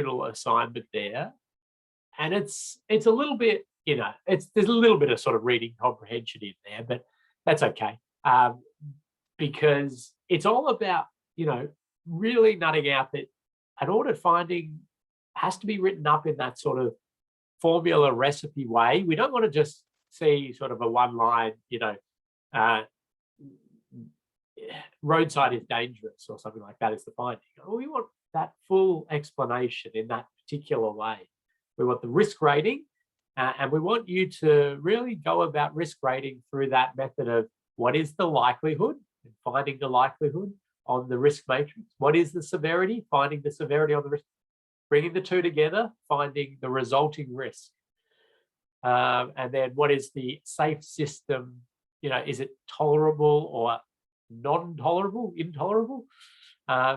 functional assignment there, and it's a little bit, there's a little bit of sort of reading comprehension in there, but that's okay, because it's all about, really nutting out that an audit finding has to be written up in that sort of formula recipe way. We don't want to just see sort of a one line, roadside is dangerous or something like that is the finding. We want that full explanation in that particular way. We want the risk rating, and we want you to really go about risk rating through that method of what is the likelihood, and finding the likelihood on the risk matrix. What is the severity? Finding the severity on the risk. Bringing the two together, finding the resulting risk. And then what is the safe system? Is it tolerable or non-tolerable, intolerable?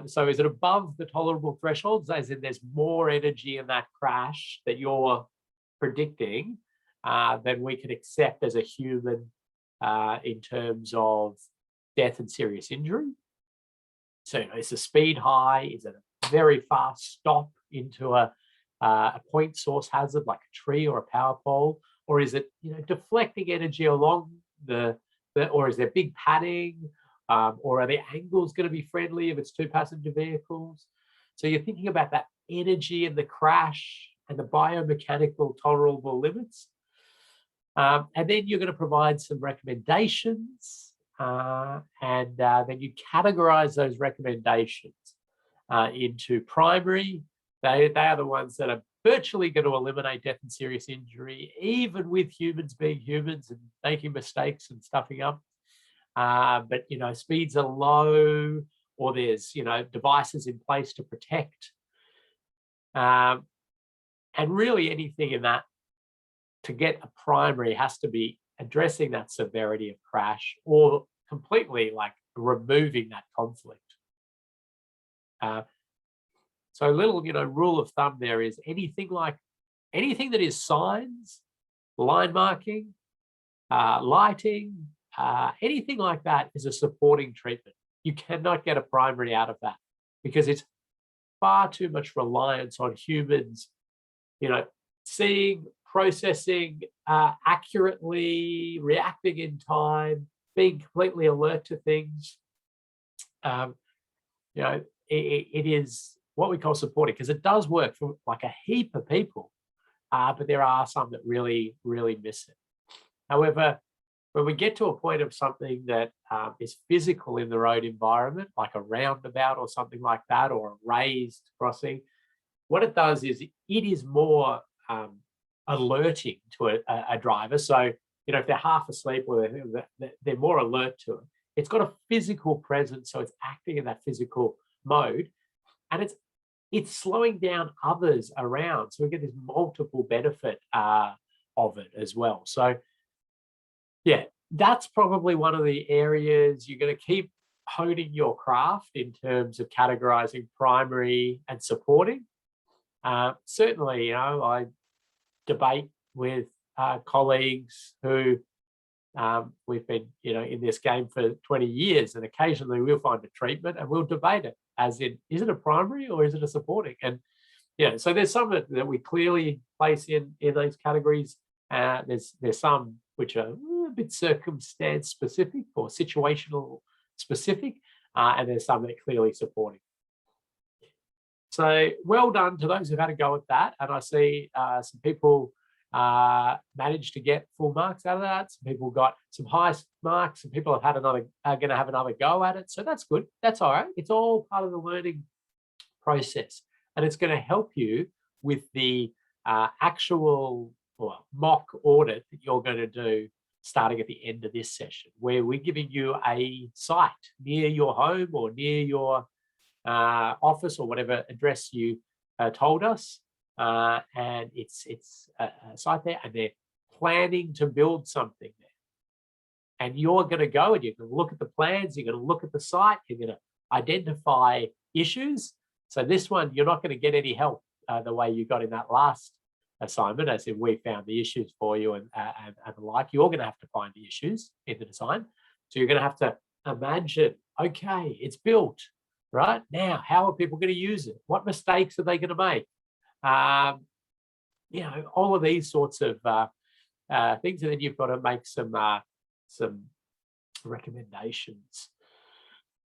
So is it above the tolerable thresholds, as in there's more energy in that crash that you're predicting than we can accept as a human in terms of death and serious injury? So is the speed high? Is it a very fast stop into a point source hazard like a tree or a power pole? Or is it deflecting energy along or is there big padding? Or are the angles going to be friendly if it's two passenger vehicles? So you're thinking about that energy in the crash and the biomechanical tolerable limits. And then you're going to provide some recommendations, and then you categorize those recommendations into primary. They are the ones that are virtually going to eliminate death and serious injury, even with humans being humans and making mistakes and stuffing up. But speeds are low, or there's devices in place to protect, and really anything in that to get a primary has to be addressing that severity of crash or completely like removing that conflict. So a little rule of thumb there is anything that is signs, line marking, lighting, anything like that is a supporting treatment. You cannot get a primary out of that because it's far too much reliance on humans, seeing, processing accurately, reacting in time, being completely alert to things. It is what we call supporting, because it does work for like a heap of people, but there are some that really, really miss it. However, when we get to a point of something that is physical in the road environment, like a roundabout or something like that, or a raised crossing, what it does is it is more alerting to a driver. So, if they're half asleep or they're more alert to it, it's got a physical presence, so it's acting in that physical mode, and it's slowing down others around. So we get this multiple benefit of it as well. So yeah, that's probably one of the areas you're going to keep honing your craft in terms of categorizing primary and supporting. Certainly, I debate with colleagues who we've been, in this game for 20 years, and occasionally we'll find a treatment and we'll debate it as in, is it a primary or is it a supporting? And so there's some that we clearly place in those categories. There's some which are a bit circumstance specific or situational specific, and there's some that are clearly supporting. So well done to those who've had a go at that. And I see some people managed to get full marks out of that. Some people got some high marks. Some people are going to have another go at it. So that's good. That's all right. It's all part of the learning process, and it's going to help you with the actual mock audit that you're going to do starting at the end of this session, where we're giving you a site near your home or near your office or whatever address you told us, and it's a site there, and they're planning to build something there. And you're going to go and you're going to look at the plans, you're going to look at the site, you're going to identify issues. So this one, you're not going to get any help the way you got in that last assignment, as if we found the issues for you and the like. You're going to have to find the issues in the design. So you're going to have to imagine, okay, it's built, right? Now, how are people going to use it? What mistakes are they going to make? All of these sorts of things, and then you've got to make some recommendations.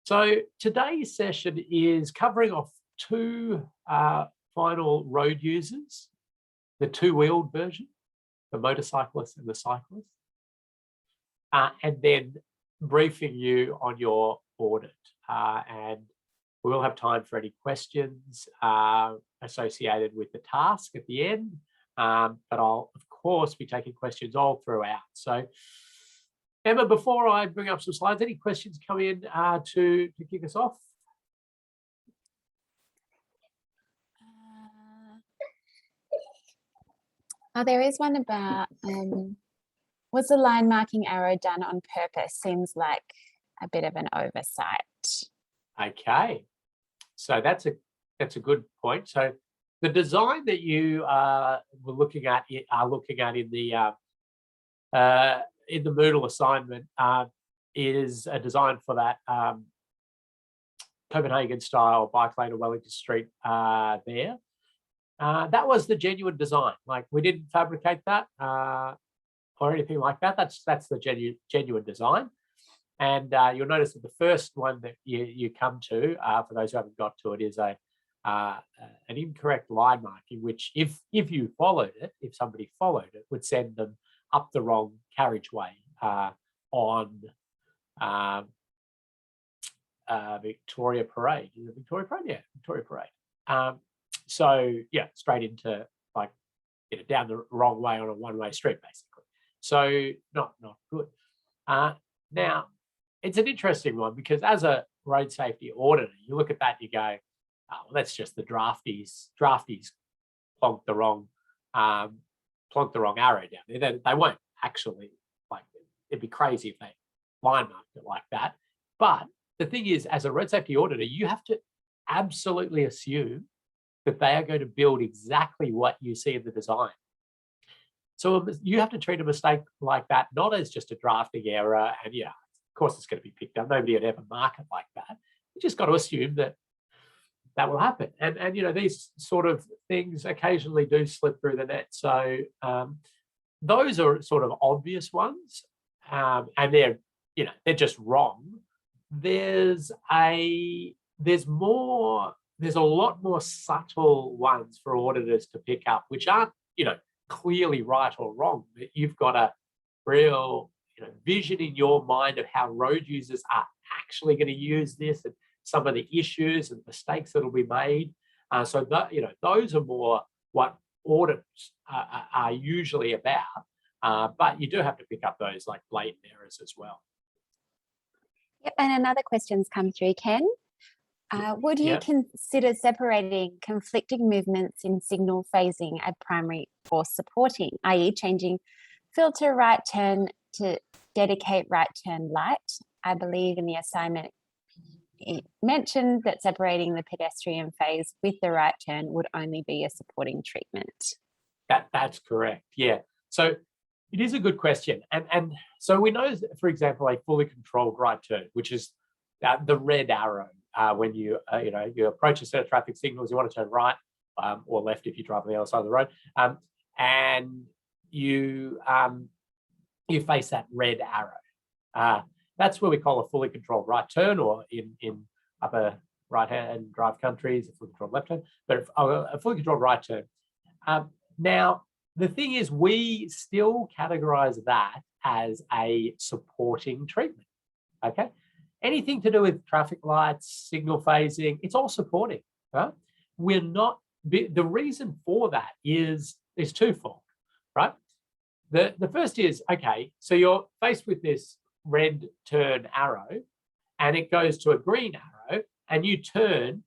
So today's session is covering off two final road users, the two-wheeled version, the motorcyclist and the cyclist, and then briefing you on your audit. And we will have time for any questions associated with the task at the end, but I'll, of course, be taking questions all throughout. So, Emma, before I bring up some slides, any questions come in to kick us off? There is one about, was the line marking arrow done on purpose? Seems like a bit of an oversight. Okay, so that's a good point. So the design that you were looking at in the Moodle assignment is a design for that Copenhagen style bike lane on Wellington Street there. That was the genuine design. Like, we didn't fabricate that or anything like that. That's the genuine design. And you'll notice that the first one that you come to, for those who haven't got to it, is an incorrect line marking, which if you followed it, if somebody followed it, would send them up the wrong carriageway on Victoria Parade. Is it Victoria Parade? Yeah, Victoria Parade. So yeah, straight into, like, down the wrong way on a one-way street, basically. So not good. Now, it's an interesting one because as a road safety auditor, you look at that and you go, oh, well, that's just the drafties plonked the wrong arrow down. They won't actually, like, it'd be crazy if they line marked it like that. But the thing is, as a road safety auditor, you have to absolutely assume that they are going to build exactly what you see in the design. So you have to treat a mistake like that not as just a drafting error, and yeah, of course it's going to be picked up. Nobody would ever mark it like that. You just got to assume that will happen. And these sort of things occasionally do slip through the net. So those are sort of obvious ones, and they're just wrong. There's a lot more subtle ones for auditors to pick up, which aren't, clearly right or wrong. But you've got a real, vision in your mind of how road users are actually going to use this, and some of the issues and mistakes that'll be made. So that, those are more what audits are usually about. But you do have to pick up those, like, blatant errors as well. Yep, and another question's come through, Ken. Would you consider separating conflicting movements in signal phasing at primary or supporting, i.e. changing filter right turn to dedicate right turn light? I believe in the assignment it mentioned that separating the pedestrian phase with the right turn would only be a supporting treatment. That's correct, yeah. So it is a good question. And so we know, for example, a fully controlled right turn, which is the red arrow. When you approach a set of traffic signals, you want to turn right or left if you drive on the other side of the road, and you face that red arrow. That's what we call a fully controlled right turn, or in upper right-hand drive countries, a fully controlled left turn, but a fully controlled right turn. Now, the thing is, we still categorize that as a supporting treatment, okay? Anything to do with traffic lights, signal phasing, it's all supporting, right? We're not, the reason for that is twofold, right? The first is, okay, so you're faced with this red turn arrow and it goes to a green arrow and you turn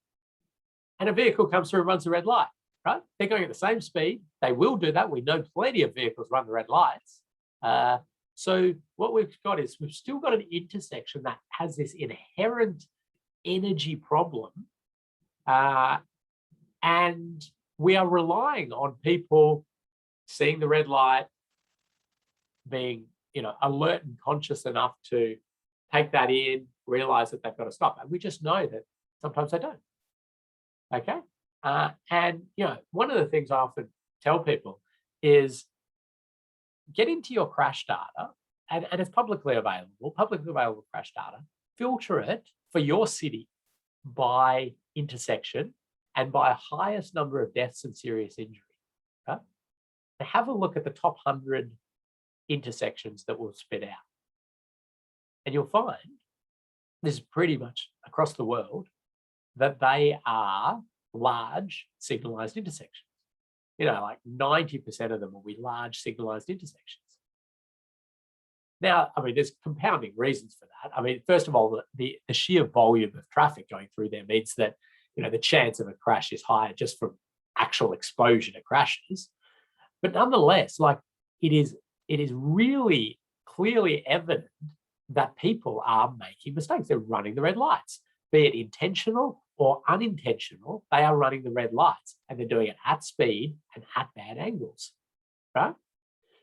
and a vehicle comes through and runs the red light, right? They're going at the same speed. They will do that. We know plenty of vehicles run the red lights. So what we've got is we've still got an intersection that has this inherent energy problem. And we are relying on people seeing the red light, being, alert and conscious enough to take that in, realize that they've got to stop. And we just know that sometimes they don't. Okay. And, one of the things I often tell people is get into your crash data, and it's publicly available crash data, filter it for your city by intersection and by highest number of deaths and serious injury. Okay? And have a look at the top 100 intersections that will spit out. And you'll find, this is pretty much across the world, that they are large signalized intersections. Like 90% of them will be large signalized intersections. Now, there's compounding reasons for that. First of all, the sheer volume of traffic going through there means that, the chance of a crash is higher just from actual exposure to crashes. But nonetheless, it is really clearly evident that people are making mistakes. They're running the red lights, be it intentional or unintentional. They are running the red lights, and they're doing it at speed and at bad angles, right?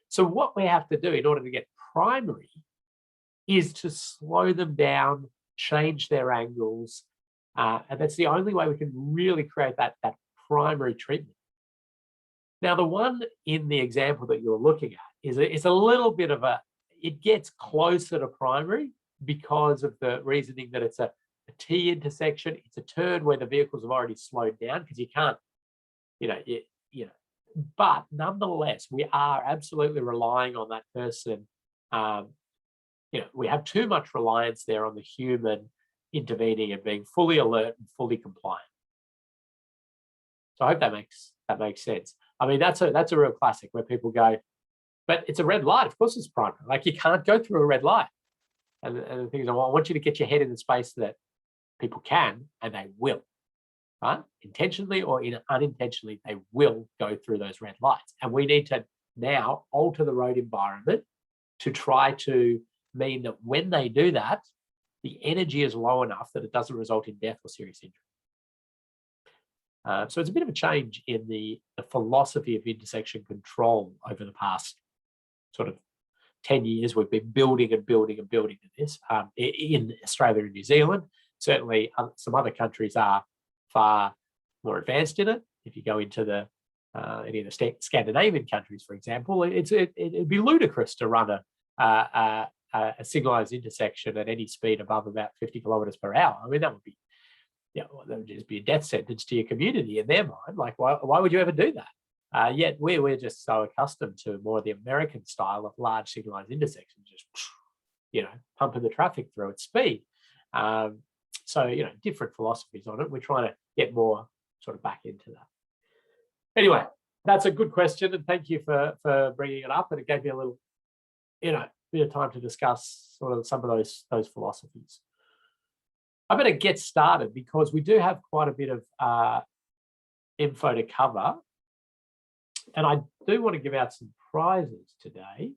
So what we have to do in order to get primary is to slow them down, change their angles, and that's the only way we can really create that primary treatment. Now, the one in the example that you're looking at is a little bit of it gets closer to primary because of the reasoning that it's a T intersection. It's a turn where the vehicles have already slowed down, because you can't, but nonetheless, we are absolutely relying on that person. We have too much reliance there on the human intervening and being fully alert and fully compliant. So I hope that makes sense. That's a real classic where people go, but it's a red light. Of course it's primary. You can't go through a red light. And the thing is, I want you to get your head in the space that people can, and they will, right? Intentionally or unintentionally, they will go through those red lights. And we need to now alter the road environment to try to mean that when they do that, the energy is low enough that it doesn't result in death or serious injury. So it's a bit of a change in the philosophy of intersection control over the past sort of 10 years. We've been building and building and building to this in Australia and New Zealand. Certainly, some other countries are far more advanced in it. If you go into any of the Scandinavian countries, for example, it'd be ludicrous to run a signalized intersection at any speed above about 50 kilometers per hour. That would be, that would just be a death sentence to your community in their mind. Why would you ever do that? Yet we're just so accustomed to more of the American style of large signalized intersections, just pumping the traffic through at speed. So different philosophies on it. We're trying to get more sort of back into that. Anyway, that's a good question, and thank you for bringing it up. And it gave me a little, bit of time to discuss sort of some of those philosophies. I better get started because we do have quite a bit of info to cover. And I do want to give out some prizes today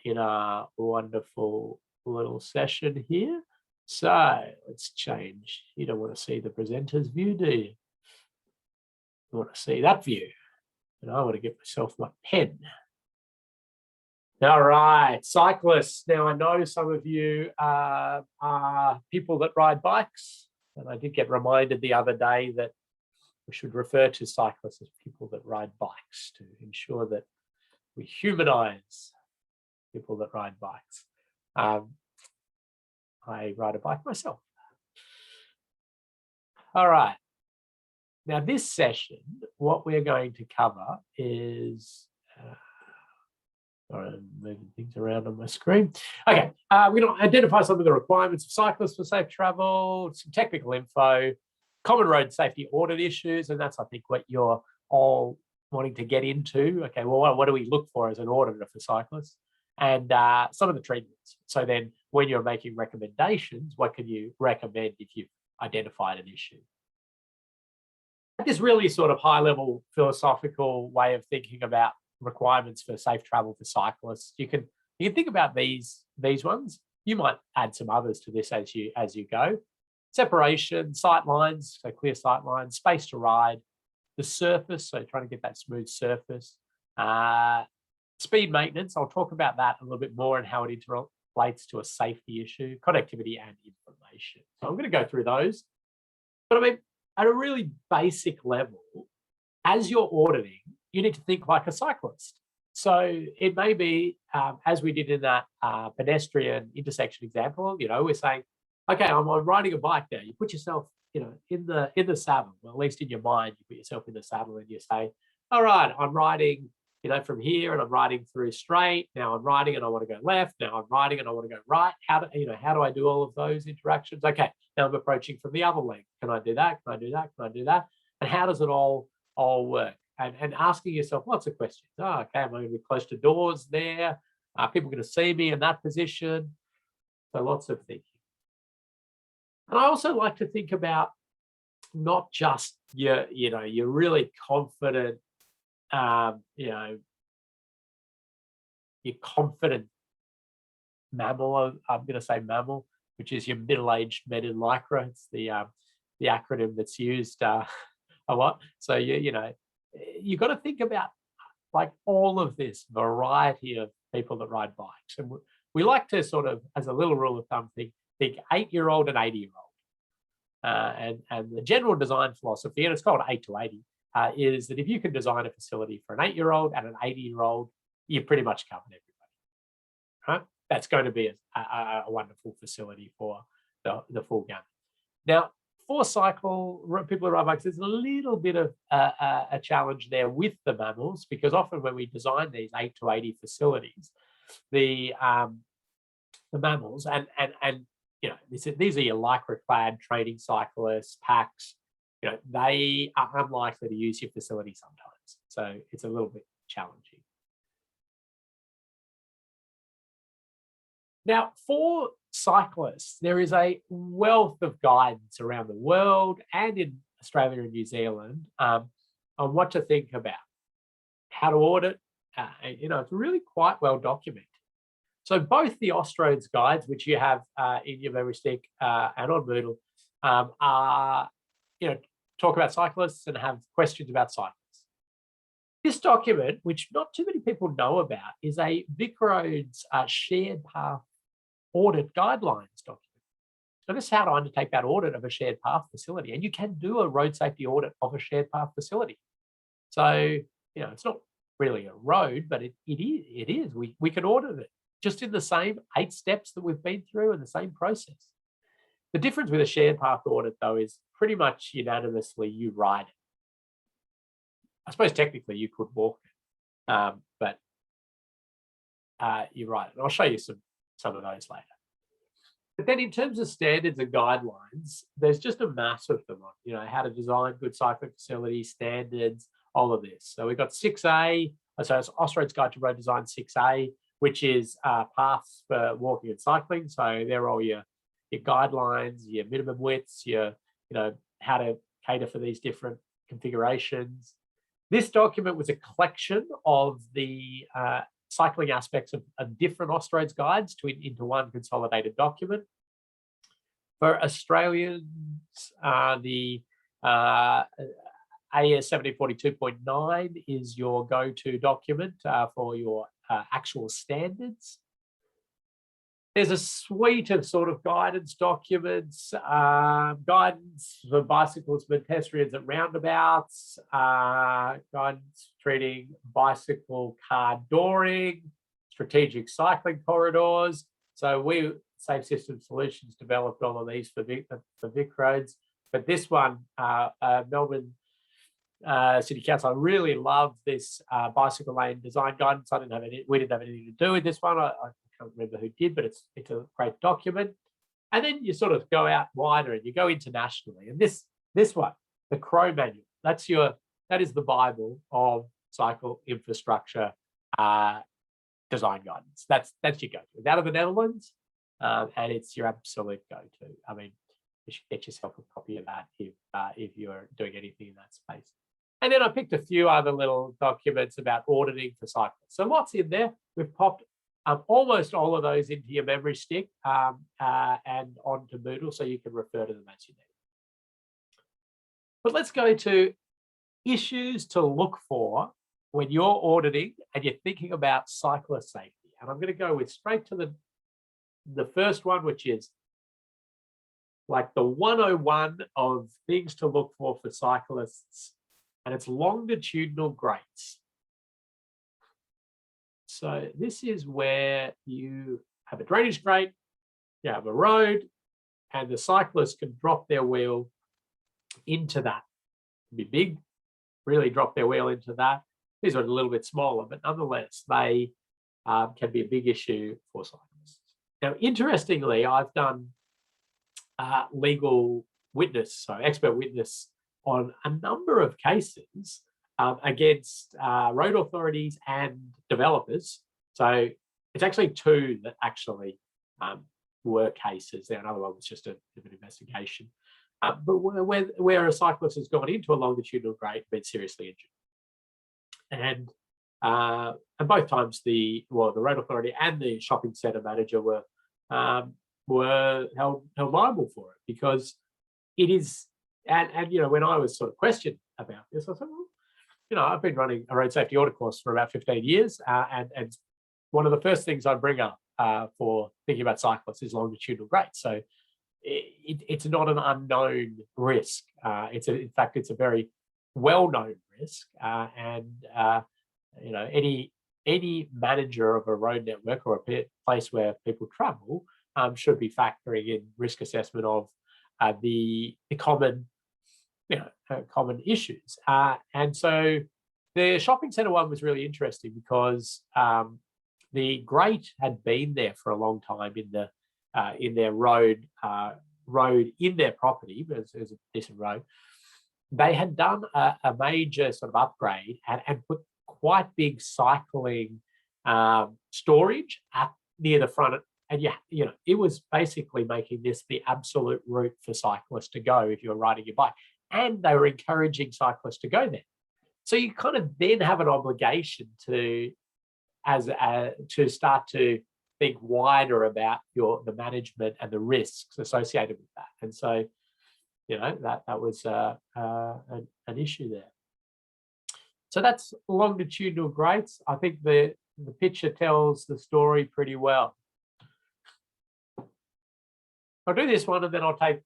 in our wonderful little session here. So let's change. You don't want to see the presenter's view, do you? You want to see that view. And I want to get myself my pen. All right, cyclists. Now, I know some of you are people that ride bikes, and I did get reminded the other day that we should refer to cyclists as people that ride bikes to ensure that we humanize people that ride bikes. I ride a bike myself. All right. Now, this session, what we're going to cover is... Sorry, I'm moving things around on my screen. Okay, we're going to identify some of the requirements of cyclists for safe travel, some technical info, common road safety audit issues, and that's, I think, what you're all wanting to get into. Okay, well, what do we look for as an auditor for cyclists? And some of the treatments. So then when you're making recommendations, what can you recommend if you've identified an issue? This really sort of high-level philosophical way of thinking about requirements for safe travel for cyclists. You can think about these ones. You might add some others to this as you go. Separation, sight lines, so clear sight lines, space to ride, the surface, so trying to get that smooth surface. Speed maintenance, I'll talk about that a little bit more and how it interrelates to a safety issue, connectivity and information. So I'm going to go through those. But at a really basic level, as you're auditing, you need to think like a cyclist. So it may be, as we did in that pedestrian intersection example, we're saying, okay, I'm riding a bike now. You put yourself, in the saddle. Well, at least in your mind, you put yourself in the saddle and you say, all right, I'm riding, from here, and I'm riding through straight. Now I'm riding and I want to go left. Now I'm riding and I want to go right. How do I do all of those interactions? Okay, now I'm approaching from the other leg. Can I do that? Can I do that? Can I do that? And how does it all work? And asking yourself lots of questions. Oh, okay, am I going to be close to doors there? Are people going to see me in that position? So lots of thinking. And I also like to think about not just your really confident, your confident mammal. I'm going to say mammal, which is your middle-aged men in lycra. It's the acronym that's used a lot. So you've got to think about like all of this variety of people that ride bikes. And we like to sort of, as a little rule of thumb, think 8-year-old and 80-year-old. And the general design philosophy, and it's called 8 to 80, is that if you can design a facility for an 8-year-old and an 80-year-old, you pretty much covered everybody. Right? That's going to be a wonderful facility for the full gamut. Now, for people who ride bikes, there's a little bit of a challenge there with the mammals, because often when we design these 8 to 80 facilities, the mammals and these are your lycra-clad training cyclists, packs. They are unlikely to use your facility sometimes, so it's a little bit challenging. Now, for cyclists, there is a wealth of guidance around the world and in Australia and New Zealand on what to think about, how to audit. It's really quite well documented. So both the Austroads guides, which you have in your memory stick and on Moodle, are, talk about cyclists and have questions about cyclists. This document, which not too many people know about, is a VicRoads shared path audit guidelines document. So this is how to undertake that audit of a shared path facility. And you can do a road safety audit of a shared path facility. So, it's not really a road, but it is. We can audit it just in the same 8 steps that we've been through and the same process. The difference with a shared path audit, though, is pretty much unanimously you ride it. I suppose technically you could walk it, but you ride it. And I'll show you some of those later. But then in terms of standards and guidelines, there's just a mass of them on, how to design good cycling facilities, standards, all of this. So we've got 6A, so it's Austroads Guide to Road Design 6A, which is paths for walking and cycling. So they're all your guidelines, your minimum widths, your, how to cater for these different configurations. This document was a collection of the cycling aspects of different Austroads guides into one consolidated document. For Australians, the AS 1742.9 is your go-to document for your actual standards. There's a suite of sort of guidance documents, guidance for bicycles, pedestrians at roundabouts, guidance treating bicycle car dooring, strategic cycling corridors. So Safe System Solutions developed all of these for VicRoads. But this one, Melbourne City Council, I really love this bicycle lane design guidance. We didn't have anything to do with this one. I can't remember who did, but it's a great document. And then you sort of go out wider and you go internationally. And this one, the Crow Manual, that is the Bible of cycle infrastructure design guidance. That's your go-to. It's out of the Netherlands, and it's your absolute go-to. I mean, you should get yourself a copy of that if you're doing anything in that space. And then I picked a few other little documents about auditing for cyclists. So lots in there. We've popped almost all of those into your memory stick and onto Moodle, so you can refer to them as you need. But let's go to issues to look for when you're auditing and you're thinking about cyclist safety. And I'm going to go straight to the first one, which is like the 101 of things to look for cyclists, and it's longitudinal grates. So this is where you have a drainage grate, you have a road, and the cyclist can drop their wheel into that. Be big, really drop their wheel into that. These are a little bit smaller, but nonetheless, they can be a big issue for cyclists. Now, interestingly, I've done legal witness, so expert witness on a number of cases against road authorities and developers. So it's actually two that actually were cases. There, another one was just an investigation. But where a cyclist has gone into a longitudinal grate and been seriously injured, and both times the road authority and the shopping centre manager were held liable for it, because it is. And when I was sort of questioned about this, I said, well, I've been running a road safety audit course for about 15 years, and one of the first things I bring up for thinking about cyclists is longitudinal grates. So it's not an unknown risk. In fact, it's a very well-known risk, and any manager of a road network or a place where people travel should be factoring in risk assessment of the common issues. And so the shopping centre one was really interesting because the grate had been there for a long time in their road in their property, but it was a decent road. They had done a major sort of upgrade and put quite big cycling storage up near the front. And it was basically making this the absolute route for cyclists to go if you're riding your bike. And they were encouraging cyclists to go there. So you kind of then have an obligation to start to think wider about the management and the risks associated with that. And so, that was an issue there. So that's longitudinal grates. I think the picture tells the story pretty well. I'll do this one and then I'll take.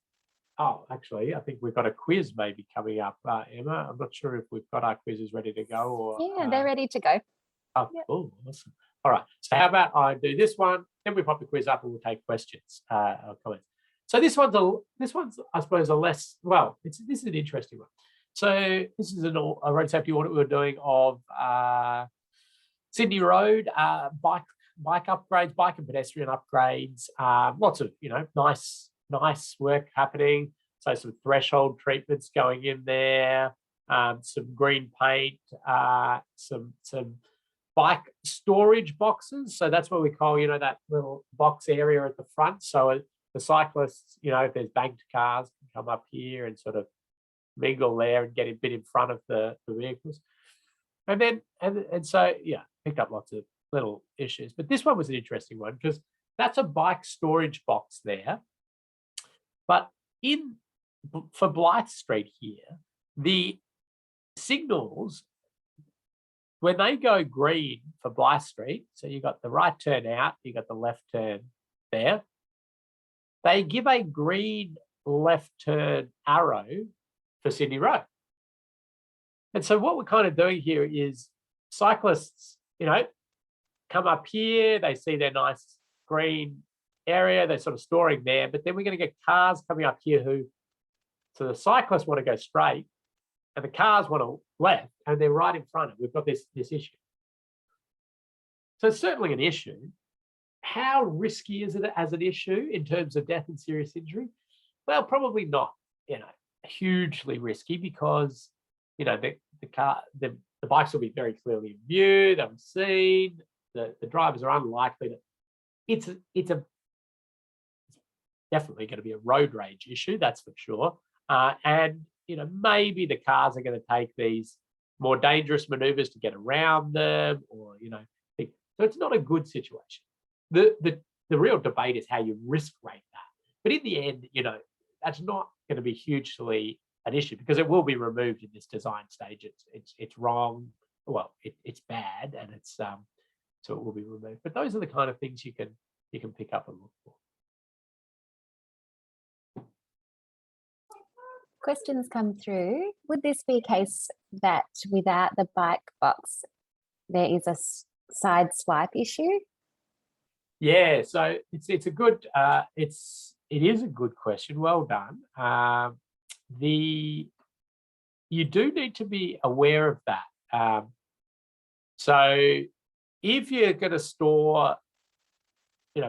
Oh, actually, I think we've got a quiz maybe coming up, Emma. I'm not sure if we've got our quizzes ready to go or. Yeah, they're ready to go. Oh, yep. Cool, awesome. All right. So how about I do this one, then we pop the quiz up and we'll take questions or comments. So this one's I suppose this is an interesting one. So this is a road safety audit we were doing of Sydney Road, bike upgrades, bike and pedestrian upgrades, lots of nice work happening. So some threshold treatments going in there, some green paint, some bike storage boxes. So that's what we call, that little box area at the front. So the cyclists, if there's banked cars, can come up here and sort of mingle there and get a bit in front of the vehicles. And then, and so, picked up lots of little issues. But this one was an interesting one because that's a bike storage box there. But for Blythe Street here, the signals, when they go green for Blythe Street, so you got the right turn out, you got the left turn there, they give a green left turn arrow for Sydney Road. And so what we're kind of doing here is cyclists, come up here, they see their nice green area, they're sort of storing there, but then we're going to get cars coming up here so the cyclists want to go straight and the cars want to left, and they're right in front of it. We've got this issue. So it's certainly an issue. How risky is it as an issue in terms of death and serious injury? Well, probably not, hugely risky because, the bikes will be very clearly in view, they'll be seen, the drivers are unlikely to. It's definitely going to be a road rage issue, that's for sure. And maybe the cars are going to take these more dangerous maneuvers to get around them, or so it's not a good situation. The real debate is how you risk rate that. But in the end, that's not going to be hugely an issue because it will be removed in this design stage. It's wrong. Well, it's bad, and it's so it will be removed. But those are the kind of things you can pick up and look for. questions come through. Would this be a case that without the bike box, there is a side swipe issue? Yeah, so it's a good it is a good question. Well done. You do need to be aware of that. So if you're going to store,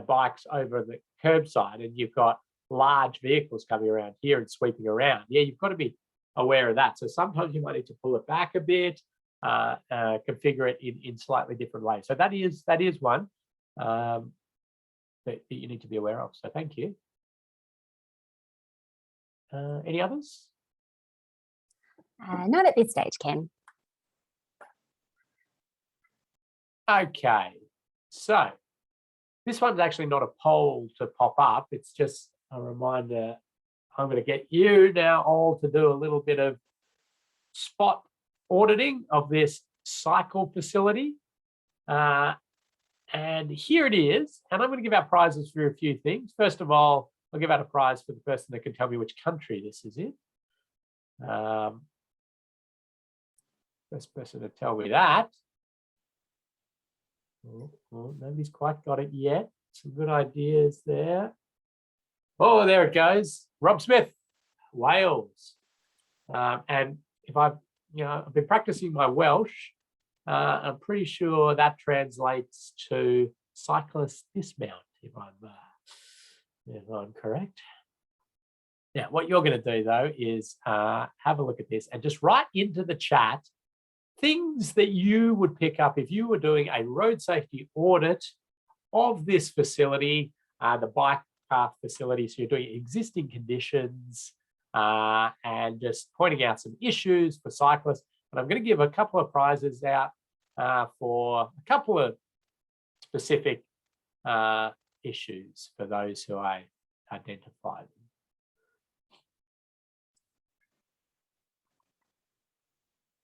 bikes over the curbside and you've got large vehicles coming around here and sweeping around, you've got to be aware of that. So sometimes you might need to pull it back a bit, configure it in slightly different ways. So that is one that you need to be aware of. So thank you. Any others? Not at this stage, Ken. Okay, so this one's actually not a poll to pop up. It's just a reminder. I'm going to get you now all to do a little bit of spot auditing of this cycle facility. And here it is. And I'm going to give out prizes for a few things. First of all, I'll give out a prize for the person that can tell me which country this is in. First person to tell me that. Oh, nobody's quite got it yet. Some good ideas there. Oh, there it goes. Rob Smith, Wales. And if I've been practicing my Welsh, I'm pretty sure that translates to cyclist dismount, if I'm correct. Now, what you're going to do though is have a look at this and just write into the chat things that you would pick up if you were doing a road safety audit of this facility, the bike path facility. So you're doing existing conditions and just pointing out some issues for cyclists. And I'm going to give a couple of prizes out for a couple of specific issues for those who I identify them.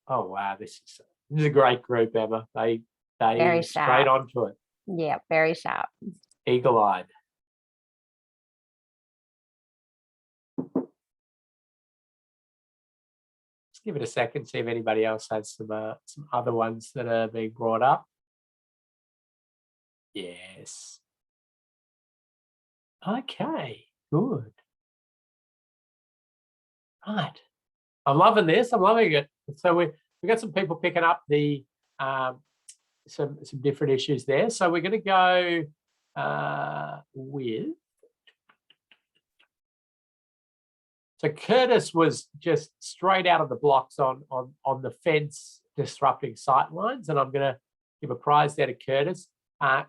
Oh wow, this is a great group, Emma. They Very straight onto it. Yeah, very sharp. Eagle-eyed. Let's give it a second, see if anybody else has some other ones that are being brought up. Yes. Okay, good. Right. I'm loving this. I'm loving it. So we got some people picking up the some different issues there. So we're going to go with. So Curtis was just straight out of the blocks on the fence disrupting sight lines, and I'm going to give a prize there to Curtis,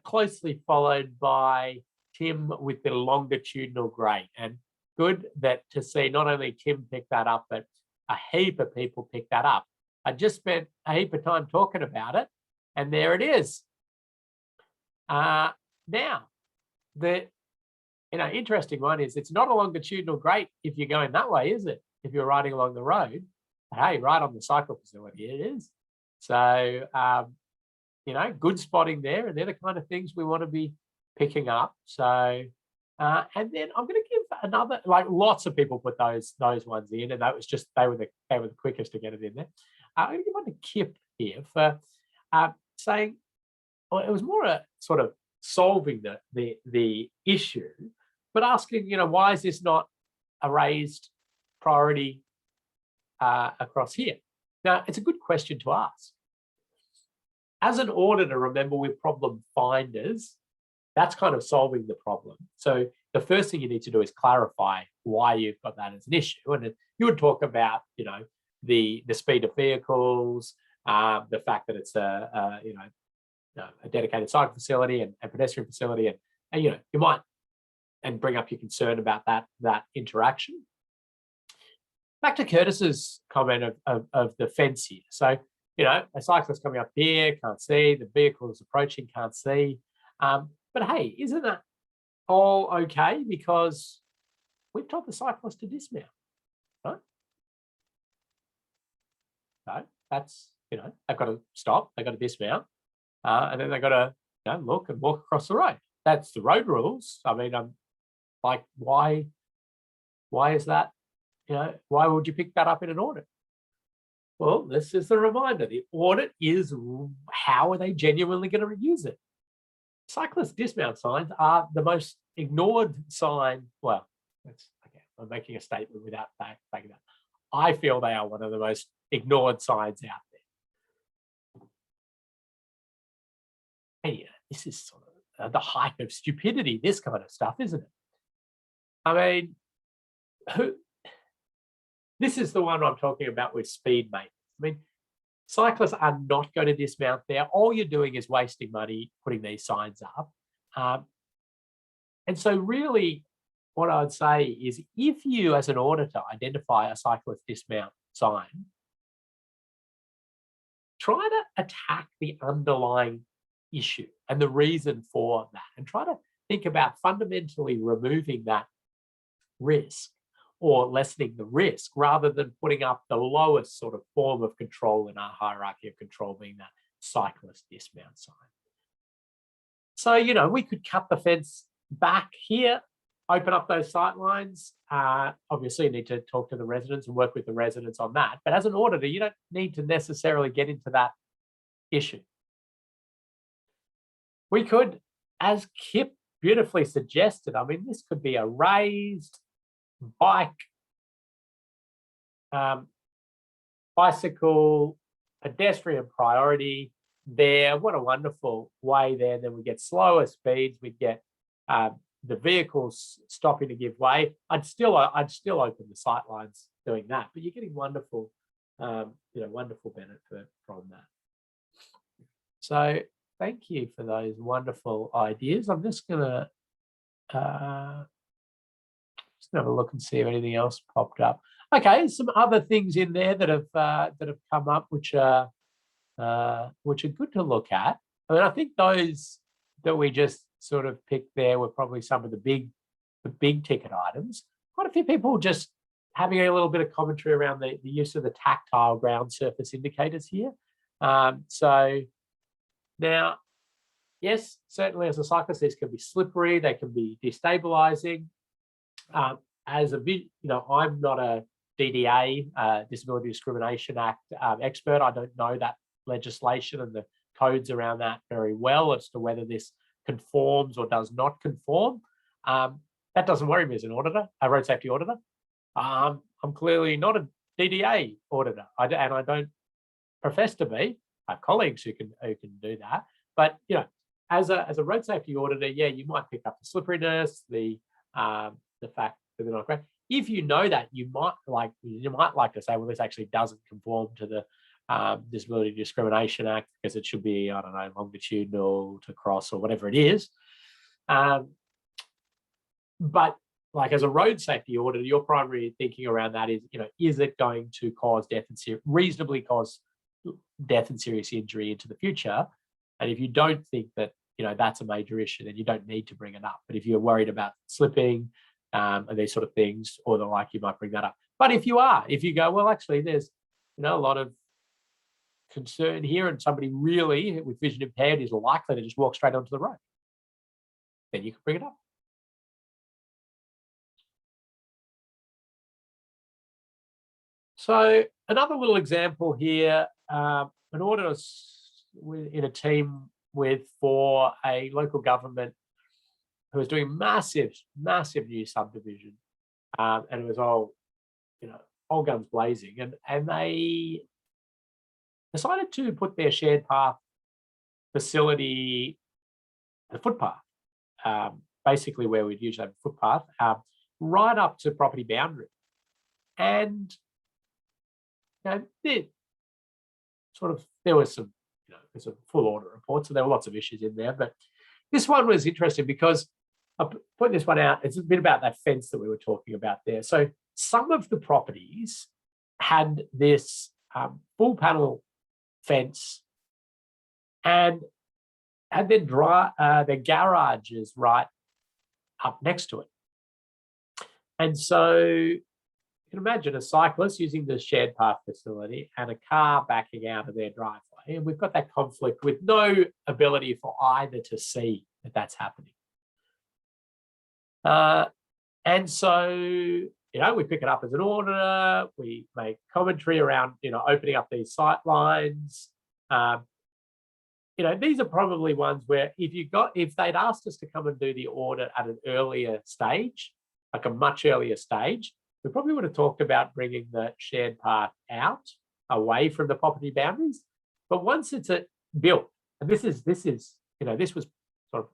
closely followed by Tim with the longitudinal grate. And good to see not only Tim pick that up, but a heap of people pick that up. I just spent a heap of time talking about it, and there it is. Now, the interesting one is it's not a longitudinal grate if you're going that way, is it? If you're riding along the road, hey, right on the cycle facility, it is. So, good spotting there, and they're the kind of things we want to be picking up. So, and then I'm going to give another, lots of people put those ones in, and that was just they were the quickest to get it in there. I'm going to give one to Kip here for saying, well, it was more a sort of solving the issue, but asking, why is this not a raised priority across here? Now, it's a good question to ask. As an auditor, remember, we're problem finders. That's kind of solving the problem. So the first thing you need to do is clarify why you've got that as an issue. And you would talk about, the speed of vehicles, the fact that it's a dedicated cycle facility and pedestrian facility, and you might bring up your concern about that interaction. Back to Curtis's comment of the fence here. So, a cyclist coming up here, can't see, the vehicle is approaching, can't see. But hey, isn't that all okay? Because we've told the cyclist to dismount, right? So that's, they've got to stop, they've got to dismount, and then they've got to, look and walk across the road. That's the road rules. I mean, I'm like, why is that why would you pick that up in an audit? Well, this is the reminder. The audit is how are they genuinely going to use it? Cyclist dismount signs are the most ignored sign. Well, that's okay. I'm making a statement without backing that. I feel they are one of the most ignored signs out there. And this is sort of the height of stupidity, this kind of stuff, isn't it? I mean, this is the one I'm talking about with speed maintenance. I mean, cyclists are not going to dismount there. All you're doing is wasting money putting these signs up. And so really what I'd say is if you as an auditor identify a cyclist dismount sign, try to attack the underlying issue and the reason for that, and try to think about fundamentally removing that risk or lessening the risk rather than putting up the lowest sort of form of control in our hierarchy of control, being that cyclist dismount sign. So, we could cut the fence back here, open up those sight lines. Obviously, you need to talk to the residents and work with the residents on that. But as an auditor, you don't need to necessarily get into that issue. We could, as Kip beautifully suggested, I mean, this could be a raised bike, bicycle, pedestrian priority there. What a wonderful way there. Then we get slower speeds. We get the vehicles stopping to give way. I'd still open the sight lines doing that, but you're getting wonderful, wonderful benefit from that. So thank you for those wonderful ideas. I'm just gonna have a look and see if anything else popped up. Okay, some other things in there that have come up, which are good to look at. I mean, I think those that we just sort of picked there were probably some of the big ticket items. Quite a few people just having a little bit of commentary around the use of the tactile ground surface indicators here. So now, yes, certainly as a cyclist, these can be slippery, they can be destabilizing. I'm not a DDA, Disability Discrimination Act expert. I don't know that legislation and the codes around that very well as to whether this conforms or does not conform. That doesn't worry me as an auditor, a road safety auditor. I'm clearly not a DDA auditor, and I don't profess to be. I have colleagues who can do that. But as a road safety auditor, yeah, you might pick up the slipperiness, the fact that they're not great. If you know that, you might like to say, well, this actually doesn't conform to the Disability Discrimination Act because it should be, I don't know, longitudinal to cross or whatever it is. But like as a road safety auditor, your primary thinking around that is it going to cause reasonably cause death and serious injury into the future? And if you don't think that that's a major issue, then you don't need to bring it up. But if you're worried about slipping and these sort of things or the like, you might bring that up. But if you go, well, actually, there's a lot of concern here, and somebody really with vision impaired is likely to just walk straight onto the road, then you can bring it up. So another little example here, an auditor in a team for a local government who was doing massive new subdivision, and it was all guns blazing, and they decided to put their shared path facility, the footpath, basically where we'd usually have a footpath, right up to property boundary. And there was some, there's a full audit report, so there were lots of issues in there. But this one was interesting because I put this one out. It's a bit about that fence that we were talking about there. So some of the properties had this full panel fence and had their garages right up next to it. And so you can imagine a cyclist using the shared path facility and a car backing out of their driveway. And we've got that conflict with no ability for either to see that that's happening. And so we pick it up as an order, we make commentary around, opening up these sight lines. These are probably ones where if they'd asked us to come and do the audit at an earlier stage, like a much earlier stage, we probably would have talked about bringing the shared path out, away from the property boundaries. But once it's built, and this was sort of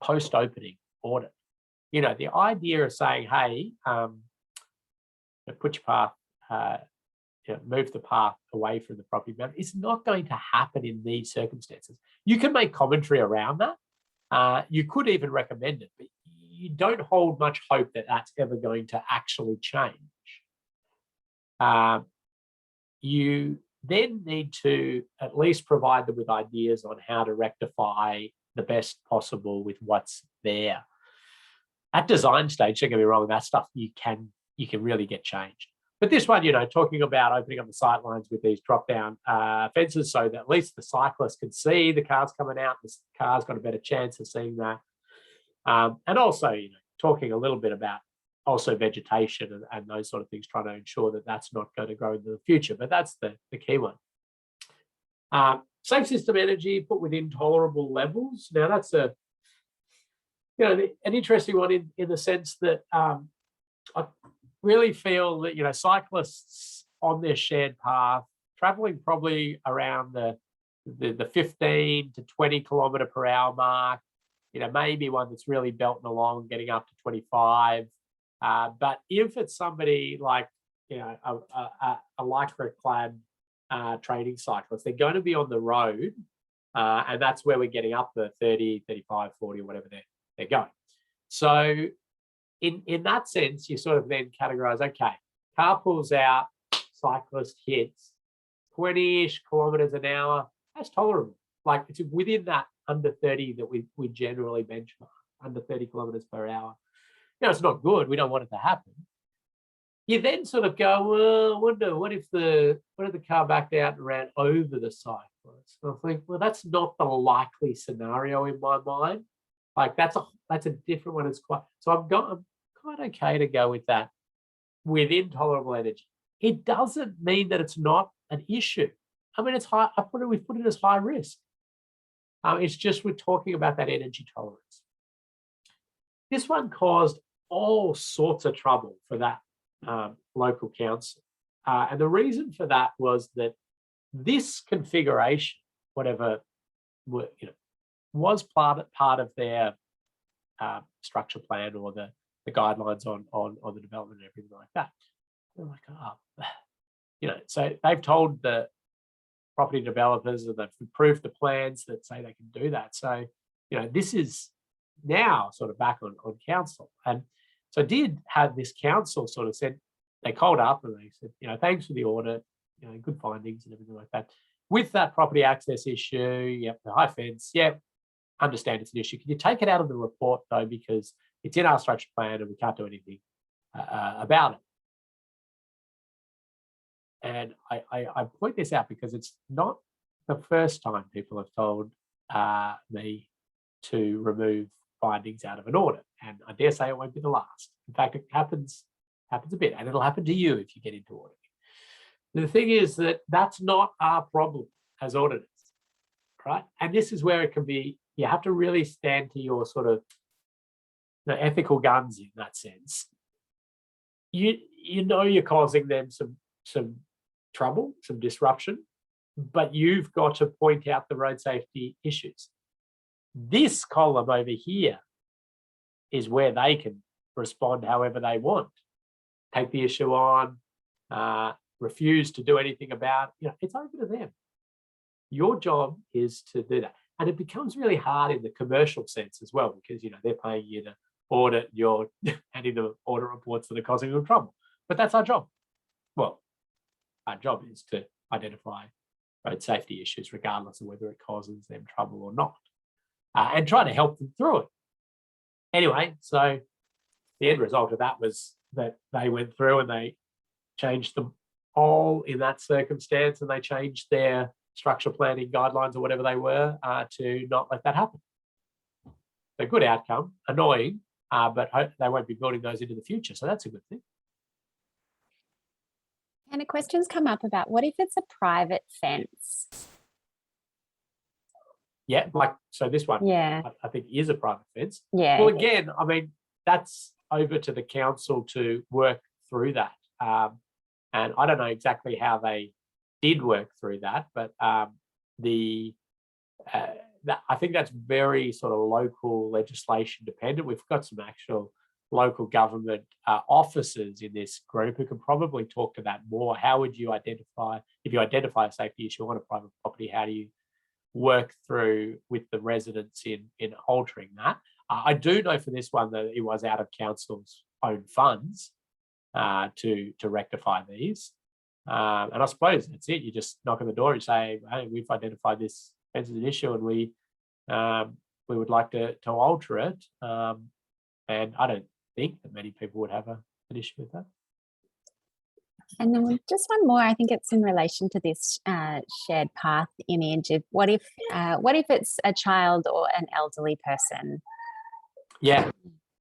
post-opening audit, the idea of saying, hey, put your path, move the path away from the property boundary, it's not going to happen in these circumstances. You can make commentary around that. You could even recommend it, but you don't hold much hope that that's ever going to actually change. You then need to at least provide them with ideas on how to rectify the best possible with what's there. At design stage, don't get me wrong, that stuff you can really get changed. But this one, talking about opening up the sight lines with these drop-down fences so that at least the cyclist can see the cars coming out, the car's got a better chance of seeing that. And also, talking a little bit about also vegetation and those sort of things, trying to ensure that that's not going to grow into the future. But that's the key one. Safe system energy put within tolerable levels. Now, that's an interesting one in the sense that I really feel that, cyclists on their shared path, traveling probably around the 15 to 20 kilometre per hour mark, maybe one that's really belting along, getting up to 25. But if it's somebody like, a lycra-clad training cyclist, they're going to be on the road, and that's where we're getting up the 30, 35, 40, or whatever they're going. So in that sense, you sort of then categorize, okay, car pulls out, cyclist hits 20-ish kilometers an hour, that's tolerable. Like, it's within that under 30 that we generally benchmark, under 30 kilometers per hour. It's not good. We don't want it to happen. You then sort of go, well, I wonder, what if the car backed out and ran over the cyclist? And I think, well, that's not the likely scenario in my mind. Like, that's a different one. So I'm quite okay to go with that within tolerable energy. It doesn't mean that it's not an issue. I mean, it's high. We've put it as high risk. It's just we're talking about that energy tolerance. This one caused all sorts of trouble for that local council. And the reason for that was that this configuration, whatever, was part of their structure plan or the guidelines on the development and everything like that. They're like, so they've told the property developers, and they've approved the plans that say they can do that. So, this is now sort of back on council. And so I did have this council sort of said, they called up and they said, thanks for the audit, good findings and everything like that. With that property access issue, yep, the high fence, yep, understand it's an issue. Can you take it out of the report though, because it's in our structure plan and we can't do anything about it. And I point this out because it's not the first time people have told me to remove findings out of an audit, and I dare say it won't be the last. In fact, it happens a bit, and it'll happen to you if you get into auditing. The thing is that that's not our problem as auditors, right? And this is where it can be. You have to really stand to your sort of ethical guns in that sense. You're causing them some trouble, some disruption, but you've got to point out the road safety issues. This column over here is where they can respond however they want, take the issue on, refuse to do anything about it. It's over to them. Your job is to do that. And it becomes really hard in the commercial sense as well, because they're paying you to audit, you're handing the audit reports that are causing them trouble. But that's our job. Well, our job is to identify road safety issues, regardless of whether it causes them trouble or not, and try to help them through it. Anyway, so the end result of that was that they went through and they changed them all in that circumstance, and they changed their structure planning guidelines or whatever they were to not let that happen. A good outcome, annoying, but they won't be building those into the future. So that's a good thing. And a question's come up about what if it's a private fence? Yeah, so this one, Yeah. I think is a private fence. Yeah. Well, again, I mean, that's over to the council to work through that. And I don't know exactly how they did work through that, but I think that's very sort of local legislation dependent. We've got some actual local government officers in this group who can probably talk to that more. How would you identify, if you identify a safety issue on a private property, how do you work through with the residents in altering that? I do know for this one that it was out of council's own funds to rectify these. And I suppose that's it. You just knock on the door and say, hey, we've identified this as an issue and we would like to alter it. And I don't think that many people would have an issue with that. And then just one more, I think it's in relation to this shared path image of what if it's a child or an elderly person? Yeah,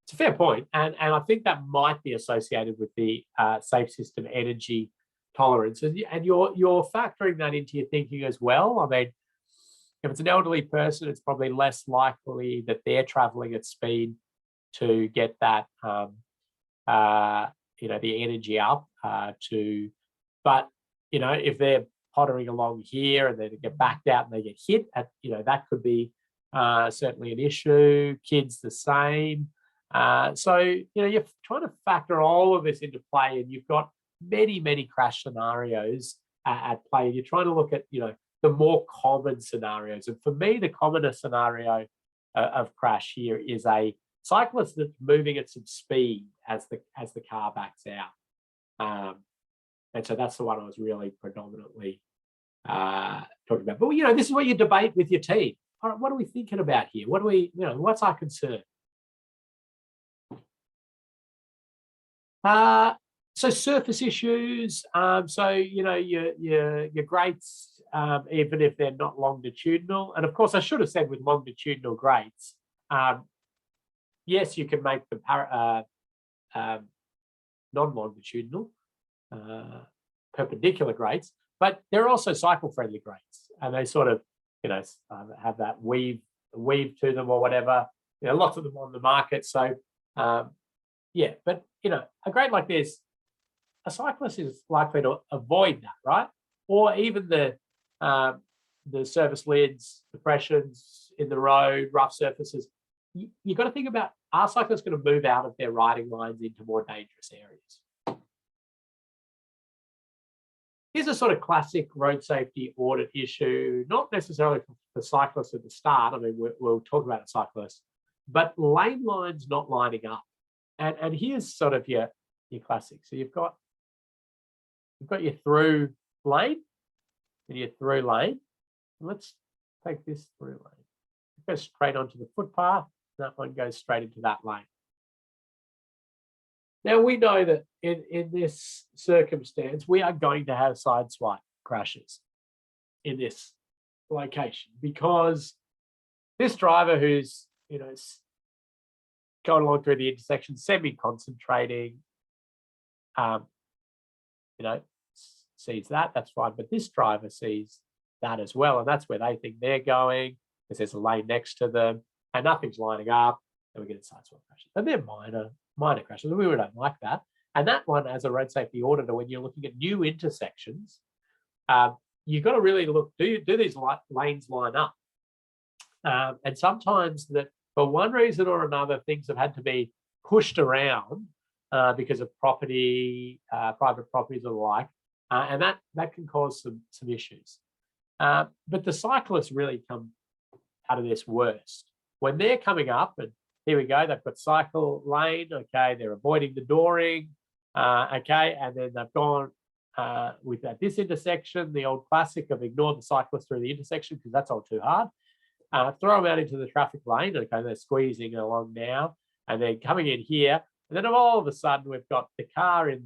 it's a fair point. And I think that might be associated with the safe system energy tolerance. And you're factoring that into your thinking as well. I mean, if it's an elderly person, it's probably less likely that they're traveling at speed to get that the energy up but if they're pottering along here and then they get backed out and they get hit at, that could be certainly an issue. Kids the same. So you're trying to factor all of this into play, and you've got many crash scenarios at play. You're trying to look at the more common scenarios, and for me the commonest scenario of crash here is a cyclist that's moving at some speed as the car backs out. And so that's the one I was really predominantly talking about. But this is what you debate with your team. All right, what are we thinking about here? What do we, what's our concern? So surface issues. So your grates, even if they're not longitudinal, and of course I should have said with longitudinal grates. Yes, you can make them non-longitudinal, perpendicular grates, but they're also cycle-friendly grates, and they sort of, have that weave to them or whatever. Lots of them on the market. So, yeah, but a grate like this, a cyclist is likely to avoid that, right? Or even the surface lids, depressions in the road, rough surfaces. You've got to think about, are cyclists going to move out of their riding lines into more dangerous areas? Here's a sort of classic road safety audit issue, not necessarily for cyclists at the start. I mean, we'll talk about a cyclist, but lane lines not lining up. And here's sort of your classic. So you've got your through lane and your through lane. Let's take this through lane. It goes straight onto the footpath. That one goes straight into that lane. Now we know that in this circumstance, we are going to have side swipe crashes in this location, because this driver who's going along through the intersection, semi-concentrating, sees that's fine, but this driver sees that as well, and that's where they think they're going, because there's a lane next to them and nothing's lining up, and we get a side swipe crashes. And they're minor crashes, and we don't like that. And that one, as a road safety auditor, when you're looking at new intersections, you've got to really look, do these lanes line up? And sometimes that, for one reason or another, things have had to be pushed around because of private properties or the like, and that can cause some issues. But the cyclists really come out of this worst. When they're coming up, and here we go, they've got cycle lane, okay, they're avoiding the dooring, okay, and then they've gone with this intersection, the old classic of ignore the cyclist through the intersection because that's all too hard. Throw them out into the traffic lane, okay, they're squeezing along now, and then coming in here, and then all of a sudden we've got the car in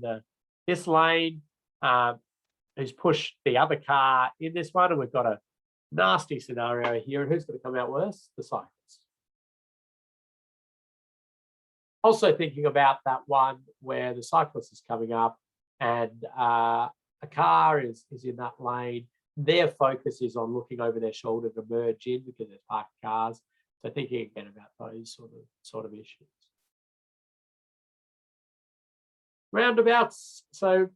this lane who's pushed the other car in this one, and we've got a nasty scenario here. And who's going to come out worse? The cyclist. Also thinking about that one where the cyclist is coming up and a car is in that lane, their focus is on looking over their shoulder to merge in because there's parked cars. So thinking again about those sort of issues. Roundabouts. So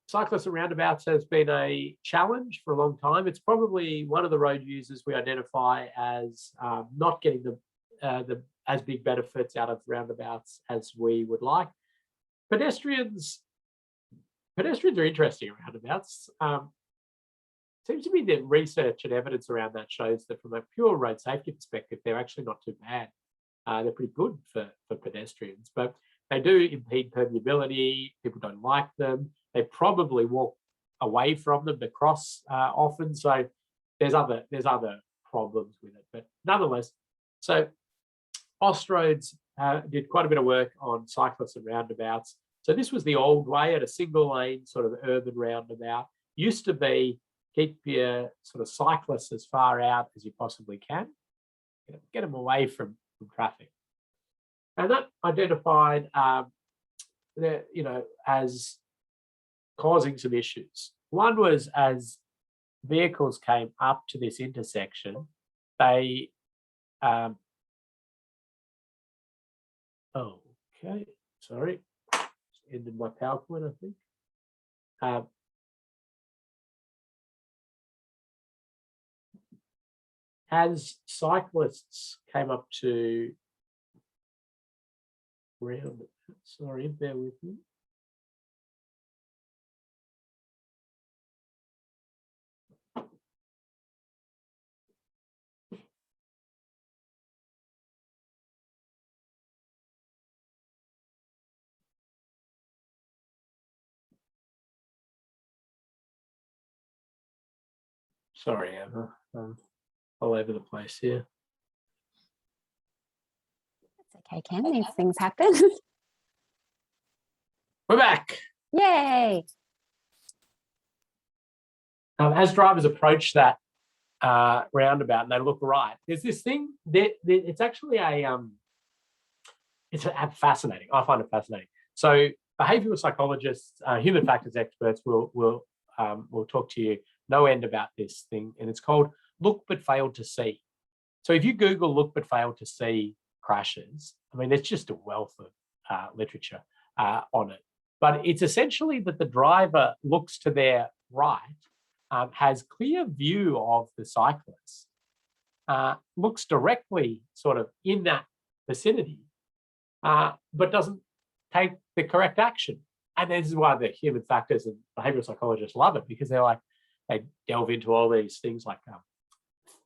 cyclists at roundabouts has been a challenge for a long time. It's probably one of the road users we identify as not getting the as big benefits out of roundabouts as we would like. Pedestrians are interesting at roundabouts. Seems to be that research and evidence around that shows that from a pure road safety perspective, they're actually not too bad. They're pretty good for pedestrians, but they do impede permeability. People don't like them. They probably walk away from them to cross often. So there's other problems with it, but nonetheless. So Austroads did quite a bit of work on cyclists and roundabouts. So this was the old way at a single lane sort of urban roundabout. Used to be keep your sort of cyclists as far out as you possibly can, get them away from traffic. And that identified as causing some issues. One was as vehicles came up to this intersection, they okay, sorry, ended my PowerPoint, I think. As cyclists came up to round, sorry, bear with me. Sorry, Emma. All over the place here. That's okay, Ken. These things happen. We're back. Yay. As drivers approach that roundabout and they look right, there's this thing that it's actually it's fascinating. I find it fascinating. So behavioral psychologists, human factors experts will talk to you no end about this thing, and it's called look but fail to see. So if you Google look but fail to see crashes, I mean, there's just a wealth of literature on it. But it's essentially that the driver looks to their right, has clear view of the cyclist, looks directly sort of in that vicinity, but doesn't take the correct action. And this is why the human factors and behavioral psychologists love it, because they delve into all these things like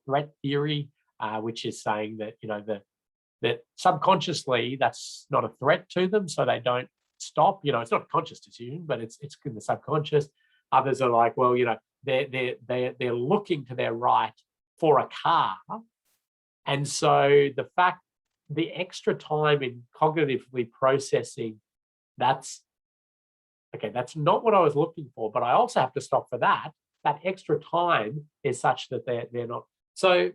threat theory, which is saying that that subconsciously that's not a threat to them, so they don't stop. It's not a conscious decision, but it's in the subconscious. Others are like, well, they're looking to their right for a car, and so the extra time in cognitively processing, that's not what I was looking for, but I also have to stop for that. That extra time is such that they're not. So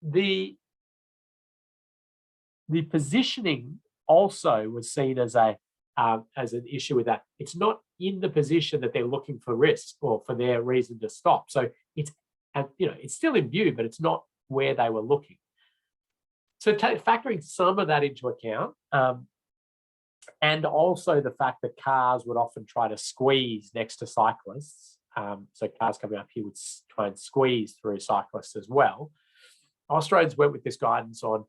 the positioning also was seen as an issue with that. It's not in the position that they're looking for risk or for their reason to stop. So it's still in view, but it's not where they were looking. So factoring some of that into account, and also the fact that cars would often try to squeeze next to cyclists. So cars coming up here would try and squeeze through cyclists as well. Austroads went with this guidance on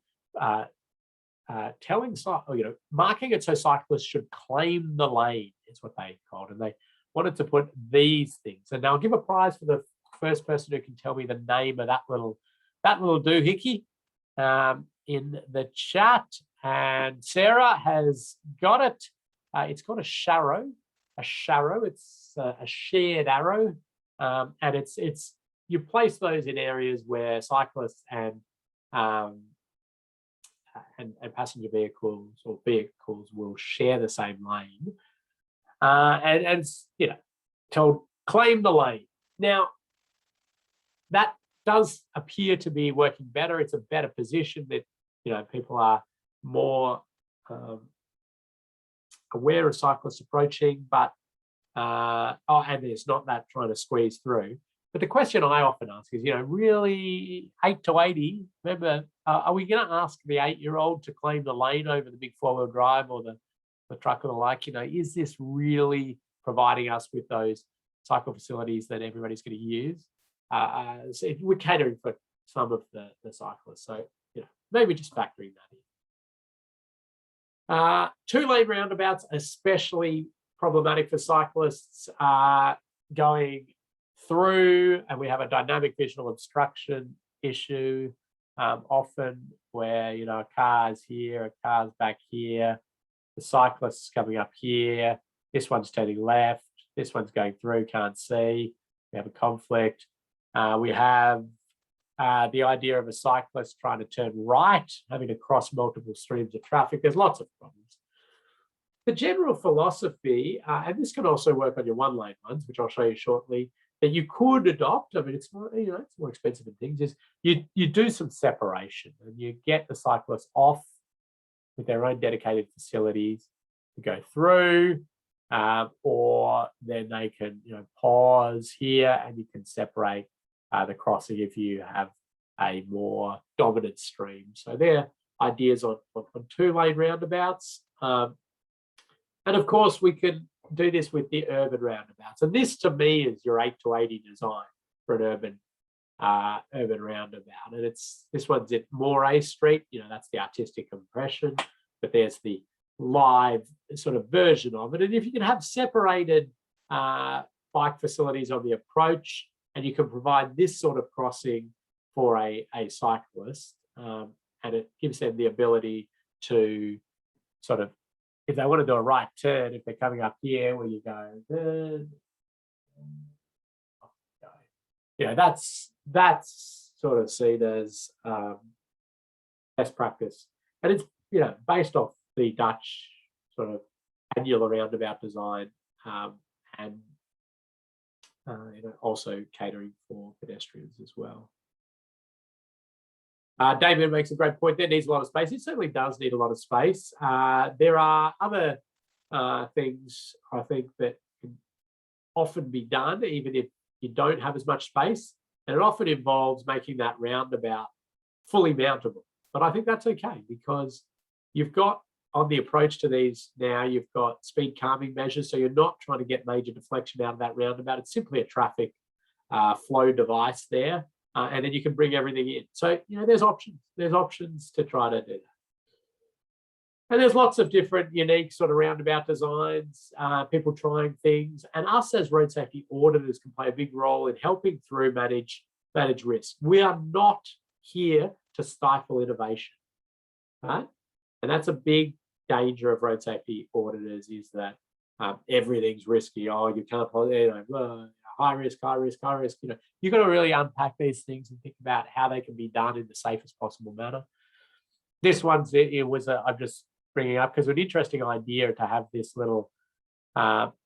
marking it so cyclists should claim the lane is what they called, and they wanted to put these things. And now I'll give a prize for the first person who can tell me the name of that little doohickey in the chat. And Sarah has got it. It's called a sharrow. A sharrow. It's a shared arrow, and it's you place those in areas where cyclists and passenger vehicles or vehicles will share the same lane, and told claim the lane. Now that does appear to be working better. It's a better position that people are more aware of cyclists approaching, but and there's not that trying to squeeze through. But the question I often ask is, really 8 to 80, remember, are we going to ask the 8-year-old to claim the lane over the big 4-wheel drive or the truck or the like? Is this really providing us with those cycle facilities that everybody's going to use? So we're catering for some of the cyclists. So, maybe just factoring that in. 2-lane roundabouts, especially problematic for cyclists going through, and we have a dynamic visual obstruction issue often where, a car's here, a car's back here, the cyclist's coming up here, this one's turning left, this one's going through, can't see, we have a conflict. We have the idea of a cyclist trying to turn right, having to cross multiple streams of traffic. There's lots of problems. The general philosophy, and this can also work on your 1-lane ones, which I'll show you shortly, that you could adopt, it's more, it's more expensive than things, is you do some separation and you get the cyclists off with their own dedicated facilities to go through, or then they can, pause here and you can separate the crossing if you have a more dominant stream. So they're ideas on 2-lane roundabouts. And of course, we can do this with the urban roundabouts. And this, to me, is your 8 to 80 design for an urban roundabout. And this one's at Moray Street. That's the artistic impression, but there's the live sort of version of it. And if you can have separated bike facilities on the approach, and you can provide this sort of crossing for a cyclist, and it gives them the ability to sort of, if they want to do a right turn, if they're coming up here where you go, that's sort of seen as best practice. And it's, based off the Dutch sort of annular roundabout design, and also catering for pedestrians as well. David makes a great point. There needs a lot of space. It certainly does need a lot of space. There are other things, I think, that can often be done, even if you don't have as much space. And it often involves making that roundabout fully mountable. But I think that's okay, because you've got, on the approach to these now, you've got speed calming measures. So you're not trying to get major deflection out of that roundabout. It's simply a traffic flow device there. And then you can bring everything in. So, there's options. There's options to try to do that. And there's lots of different unique sort of roundabout designs, people trying things. And us as road safety auditors can play a big role in helping through manage risk. We are not here to stifle innovation, right? And that's a big danger of road safety auditors, is that everything's risky. Oh, you can't, high risk, high risk, high risk. You've got to really unpack these things and think about how they can be done in the safest possible manner. This one's, I'm just bringing up because it's an interesting idea to have this little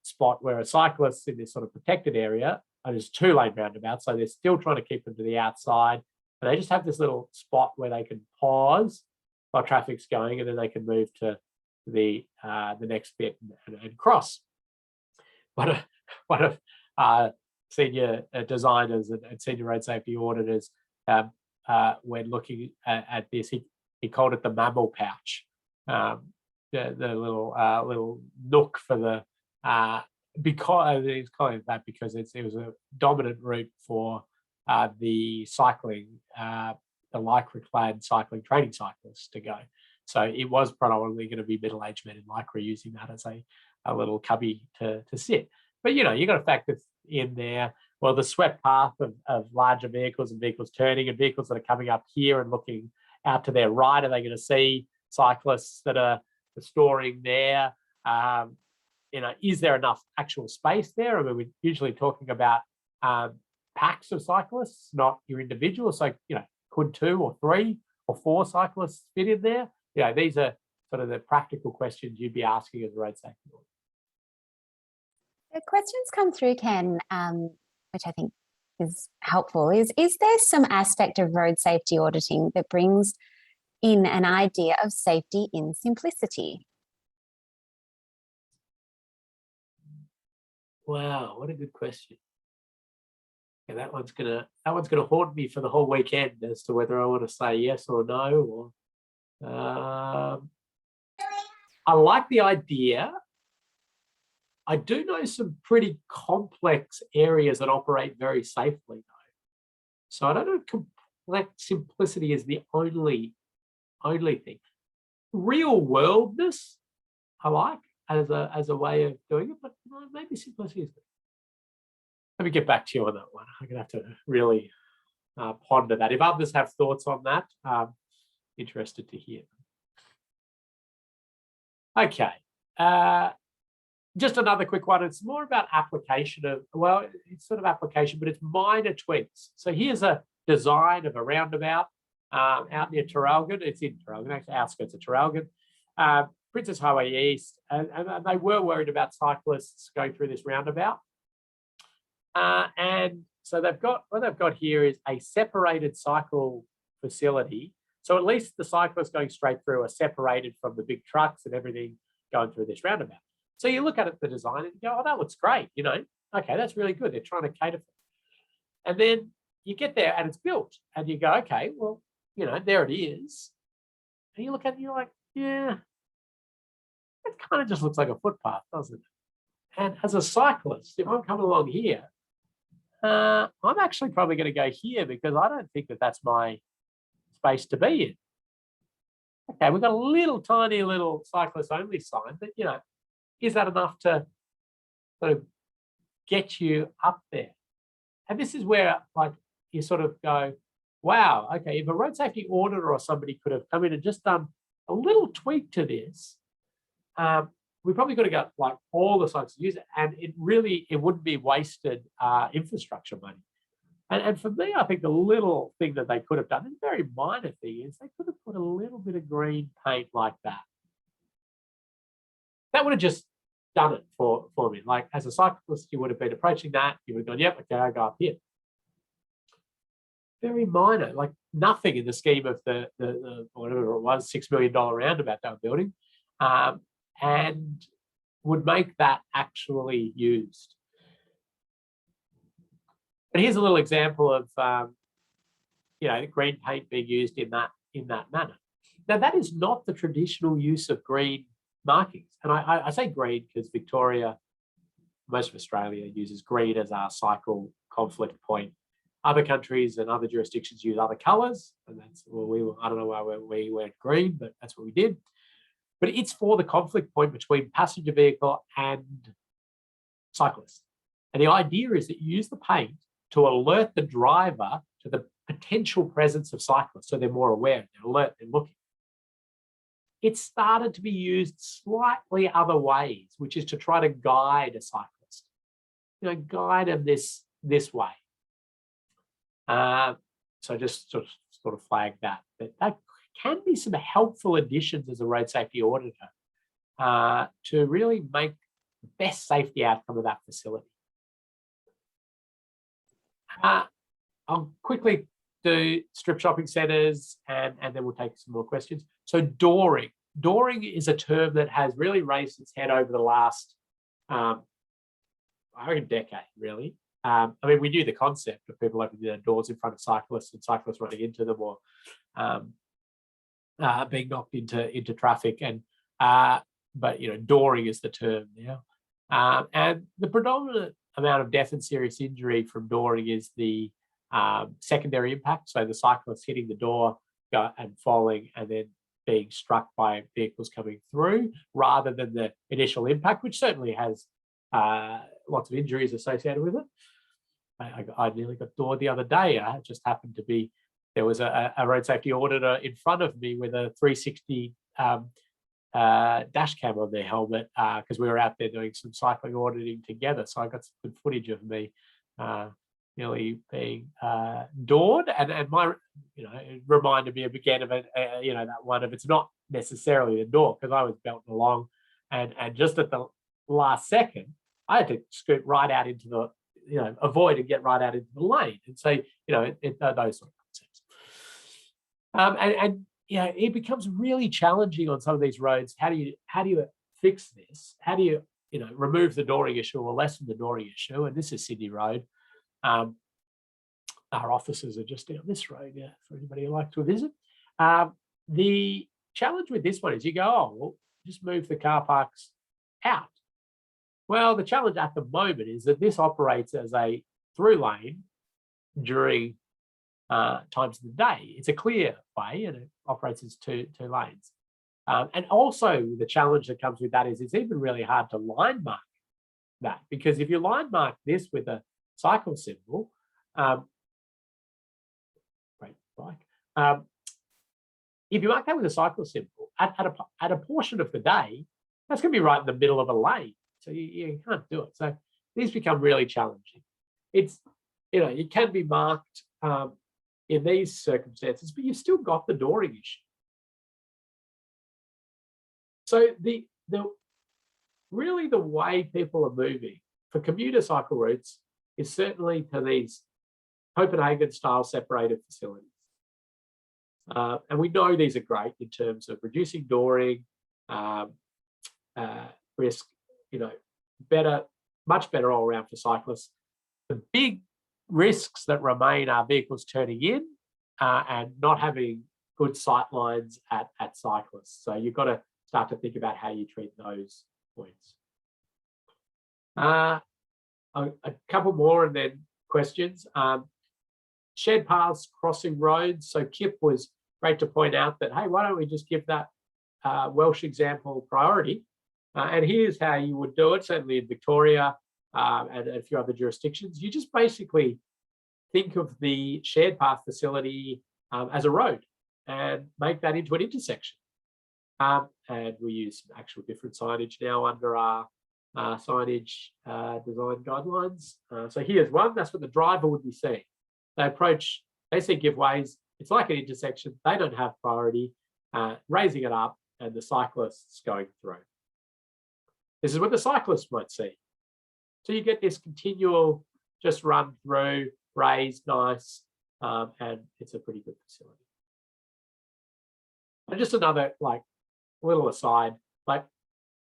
spot where a cyclist in this sort of protected area, and there's 2-lane roundabouts, so they're still trying to keep them to the outside. And they just have this little spot where they can pause while traffic's going, and then they can move to the next bit and cross. One of senior designers and senior road safety auditors, when looking at this, he called it the mammal pouch, the little nook for the because he's calling it that because it was a dominant route for the cycling, the lycra-clad cycling training cyclists to go. So it was predominantly going to be middle-aged men in lycra using that as a little cubby to sit. But you've got to factor in there, well, the swept path of larger vehicles and vehicles turning, and vehicles that are coming up here and looking out to their right. Are they going to see cyclists that are storing there? Is there enough actual space there? I mean, we're usually talking about packs of cyclists, not your individuals. So, could 2 or 3 or 4 cyclists fit in there? These are sort of the practical questions you'd be asking as a road safety auditor. The questions come through, Ken, which I think is helpful. Is there some aspect of road safety auditing that brings in an idea of safety in simplicity? Wow, what a good question. Yeah, that one's gonna haunt me for the whole weekend as to whether I want to say yes or no. Or I like the idea. I do know some pretty complex areas that operate very safely, though. So I don't know if complex simplicity is the only thing. Real worldness, I like as a way of doing it, but maybe simplicity is good. Let me get back to you on that one. I'm gonna have to really ponder that. If others have thoughts on that, interested to hear. Okay. Just another quick one. It's more about application of, well, it's sort of application, but it's minor tweaks. So here's a design of a roundabout out near Traralgon. It's in Traralgon, actually outskirts of Traralgon. Princess Highway East, and they were worried about cyclists going through this roundabout. And so what they've got here is a separated cycle facility. So at least the cyclists going straight through are separated from the big trucks and everything going through this roundabout. So you look at it, the design, and you go, oh, that looks great. Okay, that's really good. They're trying to cater for it. And then you get there and it's built and you go, okay, well, there it is. And you look at it and you're like, yeah, it kind of just looks like a footpath, doesn't it? And as a cyclist, if I'm coming along here, I'm actually probably going to go here because I don't think that that's my space to be in. Okay, we've got a little tiny little cyclist only sign, but is that enough to sort of get you up there? And this is where you sort of go, wow, okay, if a road safety auditor or somebody could have come in and just done a little tweak to this, we probably could have got all the sites to use it, and it wouldn't be wasted infrastructure money. And for me, I think the little thing that they could have done, and very minor thing, is they could have put a little bit of green paint like that. That would have just done it for me. Like as a cyclist, you would have been approaching that, you would have gone, yep, okay, I'll go up here. Very minor, like nothing in the scheme of the whatever it was, $6 million roundabout they were building. And would make that actually used. But here's a little example of green paint being used in that manner. Now that is not the traditional use of green markings, and I say green because Victoria, most of Australia uses green as our cycle conflict point. Other countries and other jurisdictions use other colours, and that's I don't know why we went green, but that's what we did. But it's for the conflict point between passenger vehicle and cyclist. And the idea is that you use the paint to alert the driver to the potential presence of cyclists, so they're more aware, they're alert, they're looking. It started to be used slightly other ways, which is to try to guide a cyclist, guide them this way. So just sort of flag that can be some helpful additions as a road safety auditor to really make the best safety outcome of that facility. I'll quickly do strip shopping centres and then we'll take some more questions. So dooring. Dooring is a term that has really raised its head over the last, decade, really. We knew the concept of people opening their doors in front of cyclists and cyclists running into them or being knocked into traffic, and but dooring is the term now, and the predominant amount of death and serious injury from dooring is the secondary impact, so the cyclist hitting the door and falling and then being struck by vehicles coming through, rather than the initial impact, which certainly has lots of injuries associated with it. I nearly got doored the other day. I just happened to be, there was a road safety auditor in front of me with a 360 dash cam on their helmet because we were out there doing some cycling auditing together. So I got some good footage of me nearly being doored, and my, it reminded me again of it, that one of, it's not necessarily the door, because I was belting along, and just at the last second, I had to scoot right out into the, avoid and get right out into the lane, and so those sort of concepts. It becomes really challenging on some of these roads. How do you fix this? How do you remove the dooring issue or lessen the dooring issue. And this is Sydney Road. Our offices are just down this road, for anybody who likes to visit. The challenge with this one is you go, oh, well, just move the car parks out. Well, the challenge at the moment is that this operates as a through lane during times of the day. It's a clear way and it operates as two lanes. And also the challenge that comes with that is it's even really hard to line mark that, because if you line mark this with a cycle symbol, great bike. If you mark that with a cycle symbol at a portion of the day, that's going to be right in the middle of a lane. So you can't do it. So these become really challenging. It's, it can be marked in these circumstances, but you've still got the dooring issue. So the way people are moving for commuter cycle routes is certainly to these Copenhagen-style separated facilities. And we know these are great in terms of reducing dooring, risk, much better all around for cyclists. The big risks that remain are vehicles turning in and not having good sight lines at cyclists. So you've got to start to think about how you treat those points. A couple more and then questions. Shared paths crossing roads. So Kip was great to point out that, hey, why don't we just give that Welsh example priority? And here's how you would do it, certainly in Victoria and a few other jurisdictions. You just basically think of the shared path facility as a road and make that into an intersection. And we use some actual different signage now under our signage design guidelines. So here's one, that's what the driver would be seeing. They see giveways, it's like an intersection, they don't have priority, raising it up and the cyclists going through. This is what the cyclist might see. So you get this continual just run through, raised, nice, and it's a pretty good facility. And just another little aside,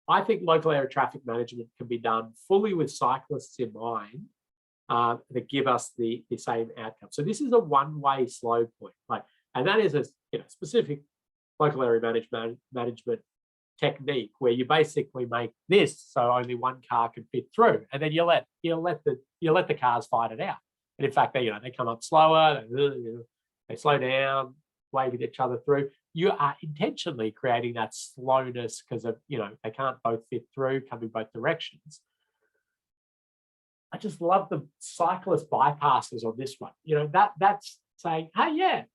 I think local area traffic management can be done fully with cyclists in mind that give us the same outcome. So this is a one-way slow point, and that is a specific local area management technique where you basically make this so only one car can fit through, and then you let the cars fight it out. And in fact, they come up slower, they slow down, waving each other through. You are intentionally creating that slowness because of they can't both fit through, coming both directions. I just love the cyclist bypasses on this one. That's saying, hey, yeah,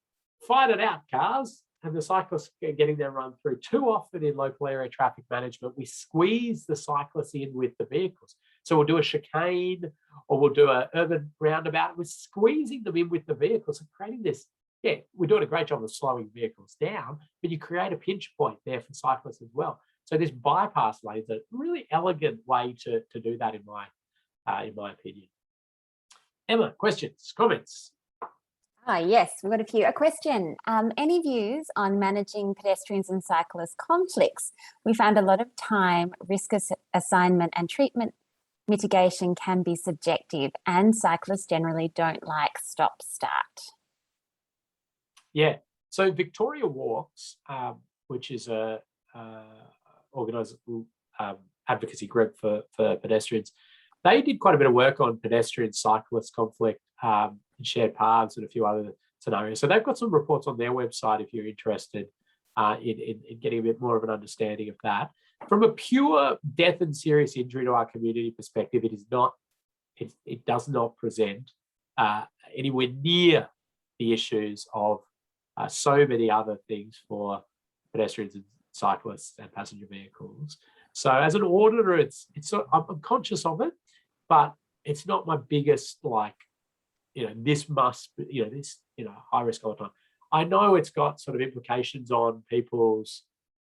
fight it out, cars. And the cyclists are getting their run through. Too often in local area traffic management, we squeeze the cyclists in with the vehicles. So we'll do a chicane or we'll do an urban roundabout. We're squeezing them in with the vehicles and creating this. Yeah, we're doing a great job of slowing vehicles down, but you create a pinch point there for cyclists as well. So this bypass lane is a really elegant way to do that in my opinion. Emma, questions, comments? Yes, we've got a few. A question, any views on managing pedestrians and cyclist conflicts? We found a lot of time, risk assignment and treatment mitigation can be subjective, and cyclists generally don't like stop-start. Yeah, so Victoria Walks, which is a organised advocacy group for pedestrians, they did quite a bit of work on pedestrian cyclist conflict, shared paths and a few other scenarios. So they've got some reports on their website if you're interested in getting a bit more of an understanding of that. From a pure death and serious injury to our community perspective, it does not present anywhere near the issues of so many other things for pedestrians and cyclists and passenger vehicles. So as an auditor, I'm conscious of it, but it's not my biggest this must be, high risk all the time. I know it's got sort of implications on people's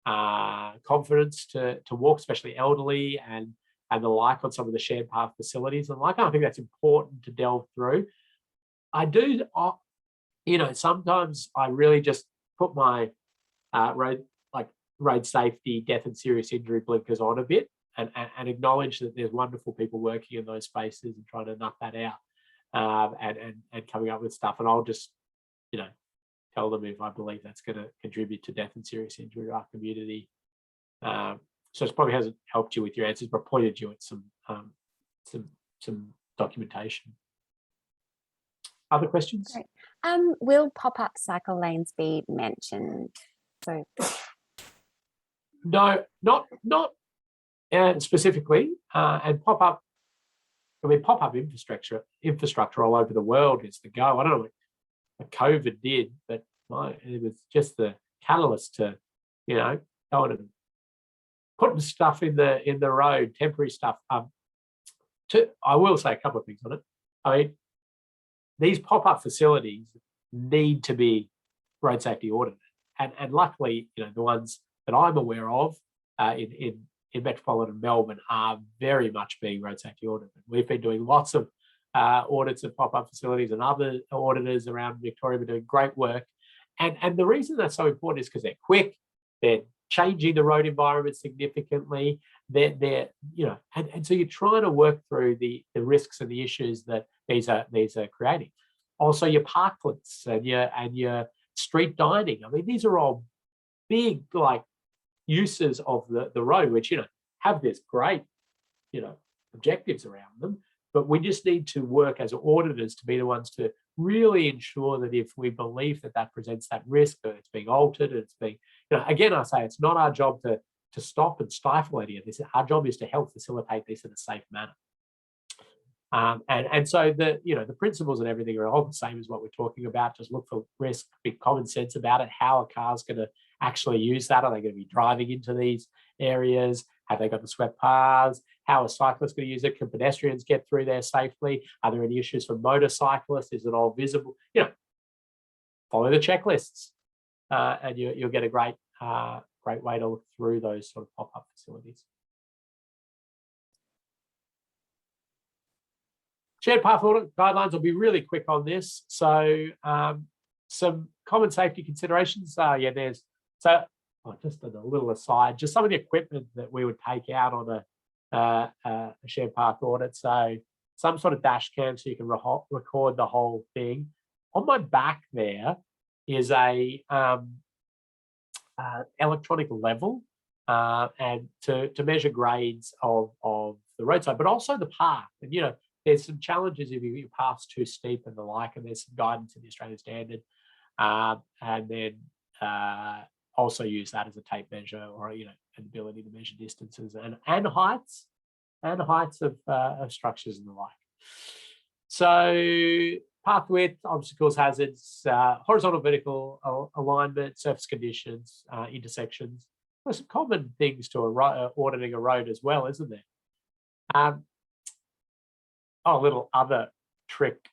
confidence to walk, especially elderly and the like, on some of the shared path facilities and I think that's important to delve through. I do, sometimes I really just put my road safety, death and serious injury blinkers on a bit and acknowledge that there's wonderful people working in those spaces and trying to nut that out, and coming up with stuff. And I'll just, tell them if I believe that's going to contribute to death and serious injury to our community. So it probably hasn't helped you with your answers, but pointed you at some documentation. Other questions? Great. Will pop-up cycle lanes be mentioned? So no, not specifically. And pop-up infrastructure all over the world is the go. I don't know what COVID did, but it was just the catalyst to, going and putting stuff in the road, temporary stuff. I will say a couple of things on it. I mean, these pop-up facilities need to be road safety audited, and luckily, the ones that I'm aware of in metropolitan Melbourne are very much being road safety audited. We've been doing lots of audits of pop-up facilities, and other auditors around Victoria are doing great work. And the reason that's so important is because they're quick, they're changing the road environment significantly. They're and so you're trying to work through the risks and the issues that these are creating. Also, your parklets and your street dining. I mean, these are all big uses of the road, which have this great objectives around them. But we just need to work as auditors to be the ones to really ensure that if we believe that presents that risk, that it's being altered, it's being, again, I say it's not our job to stop and stifle any of this. Our job is to help facilitate this in a safe manner. And so the principles and everything are all the same as what we're talking about. Just look for risk, be common sense about it. How a car's going to actually use that? Are they going to be driving into these areas? Have they got the swept paths? How are cyclists going to use it? Can pedestrians get through there safely? Are there any issues for motorcyclists? Is it all visible? Follow the checklists, and you'll get a great way to look through those sort of pop-up facilities. Shared path audit guidelines, will be really quick on this. So some common safety considerations. Just a little aside, just some of the equipment that we would take out on a shared path audit. So some sort of dash cam so you can record the whole thing. On my back there is a electronic level and to measure grades of the roadside, but also the path. And there's some challenges if your path's too steep and the like, and there's some guidance in the Australian standard. And then also use that as a tape measure, or an ability to measure distances and heights of structures and the like. So path width, obstacles, hazards, horizontal, vertical alignment, surface conditions, intersections. There's some common things to auditing a road as well, isn't there? A little other trick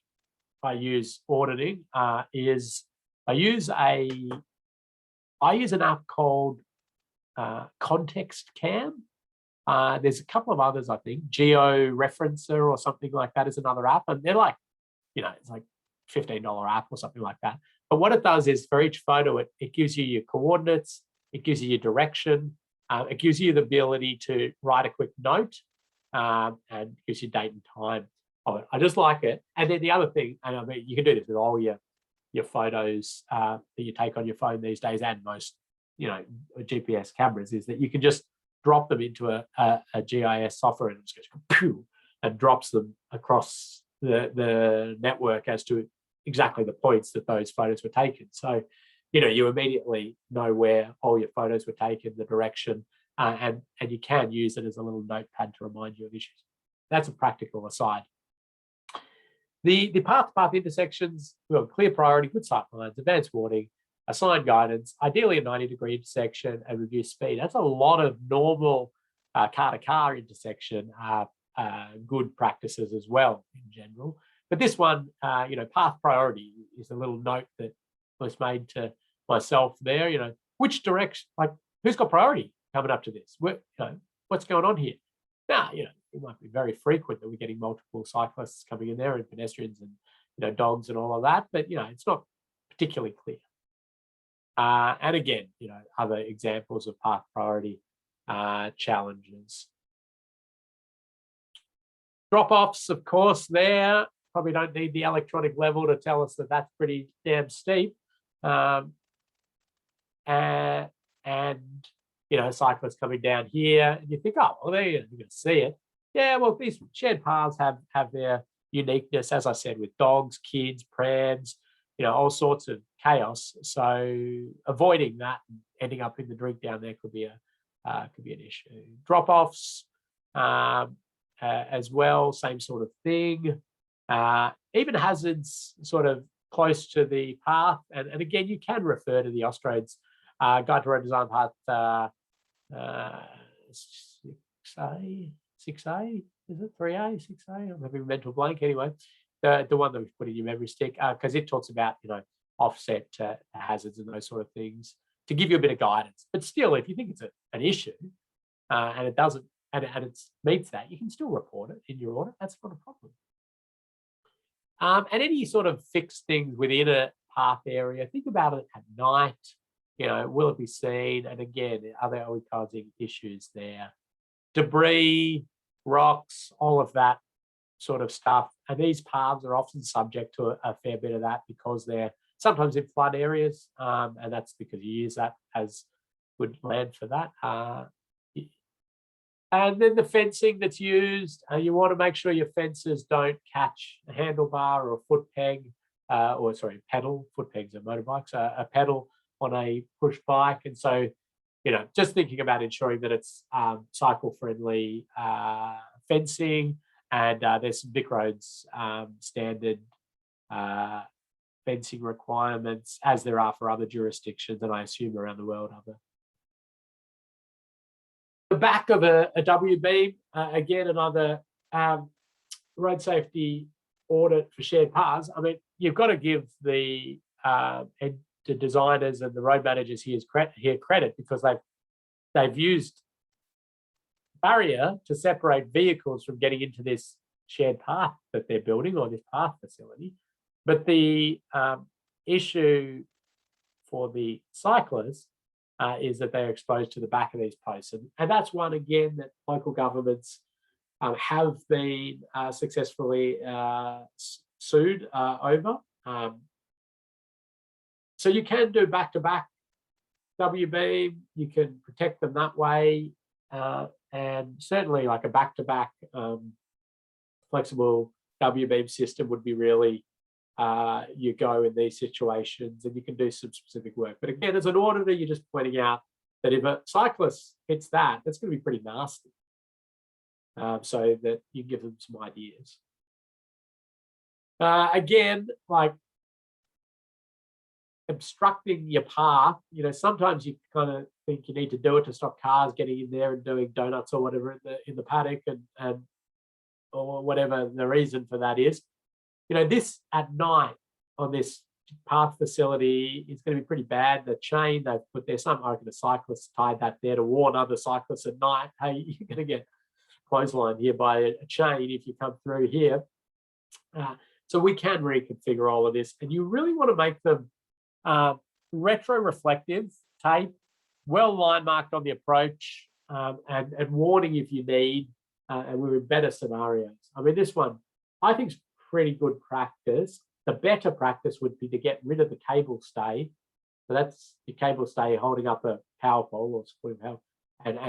I use auditing is I use an app called Context Cam. There's a couple of others, I think. Geo-referencer or something like that is another app, and they're it's like $15 app or something like that. But what it does is for each photo, it gives you your coordinates, it gives you your direction, it gives you the ability to write a quick note, and gives you date and time of it. I just like it. And then the other thing, and I mean, you can do this with all your photos that you take on your phone these days, and most GPS cameras, is that you can just drop them into a GIS software, and it just goes pew, and drops them across the network as to exactly the points that those photos were taken. So you immediately know where all your photos were taken, the direction, and you can use it as a little notepad to remind you of issues. That's a practical aside. The path-to-path intersections, we've got clear priority, good sight lines, advanced warning, assigned guidance, ideally a 90-degree intersection, and reduced speed. That's a lot of normal car-to-car intersection good practices as well in general. But this one, path priority is a little note that was made to myself there. Which direction, who's got priority coming up to this? What's going on here? Now, it might be very frequent that we're getting multiple cyclists coming in there and pedestrians and dogs and all of that, but it's not particularly clear. And again, other examples of path priority challenges. Drop-offs, of course, there. Probably don't need the electronic level to tell us that that's pretty damn steep. And cyclists coming down here, and you think, oh, well, there you're going to see it. Yeah, well, these shared paths have their uniqueness, as I said, with dogs, kids, prams, all sorts of chaos. So avoiding that and ending up in the drink down there could be an issue. Drop-offs as well, same sort of thing. Even hazards sort of close to the path, and again, you can refer to the Austroads Guide to Road Design Path 6A, is it 3A, 6A? I'm having a mental blank anyway. The one that we've put in your memory stick, because it talks about offset hazards and those sort of things to give you a bit of guidance. But still, if you think it's an issue and it doesn't and it meets that, you can still report it in your audit. That's not a problem. And any sort of fixed things within a path area, think about it at night. Will it be seen? And again, are we causing issues there? Debris, rocks, all of that sort of stuff. And these paths are often subject to a fair bit of that because they're sometimes in flood areas. And that's because you use that as good land for that. And then the fencing that's used, you want to make sure your fences don't catch a handlebar or a foot peg, pedal. Foot pegs are motorbikes, a pedal on a push bike. And so, just thinking about ensuring that it's cycle-friendly fencing, and there's some Vic Roads standard fencing requirements, as there are for other jurisdictions, and I assume around the world the back of a W-beam, again, another road safety audit for shared paths. I mean, you've got to give the designers and the road managers here credit, because they've used barrier to separate vehicles from getting into this shared path that they're building, or this path facility. But the issue for the cyclists is that they're exposed to the back of these posts. And that's one, again, that local governments have been successfully sued over. So you can do back-to-back W-beam, you can protect them that way, and certainly like a back-to-back flexible W-beam system would be really you go in these situations, and you can do some specific work. But again, as an auditor, you're just pointing out that if a cyclist hits that, that's going to be pretty nasty, so that you give them some ideas. Again, like obstructing your path, sometimes you kind of think you need to do it to stop cars getting in there and doing donuts or whatever in the paddock, and or whatever the reason for that is. This at night on this path facility is going to be pretty bad. The chain they've put there, I reckon the cyclists tied that there to warn other cyclists at night, hey, you're going to get clotheslined here by a chain if you come through here. So we can reconfigure all of this, and you really want to make them retro-reflective tape, well line marked on the approach, and warning if you need, and we're in better scenarios. I mean, this one I think is pretty good practice. The better practice would be to get rid of the cable stay. So that's your cable stay holding up a power pole or supporting power, and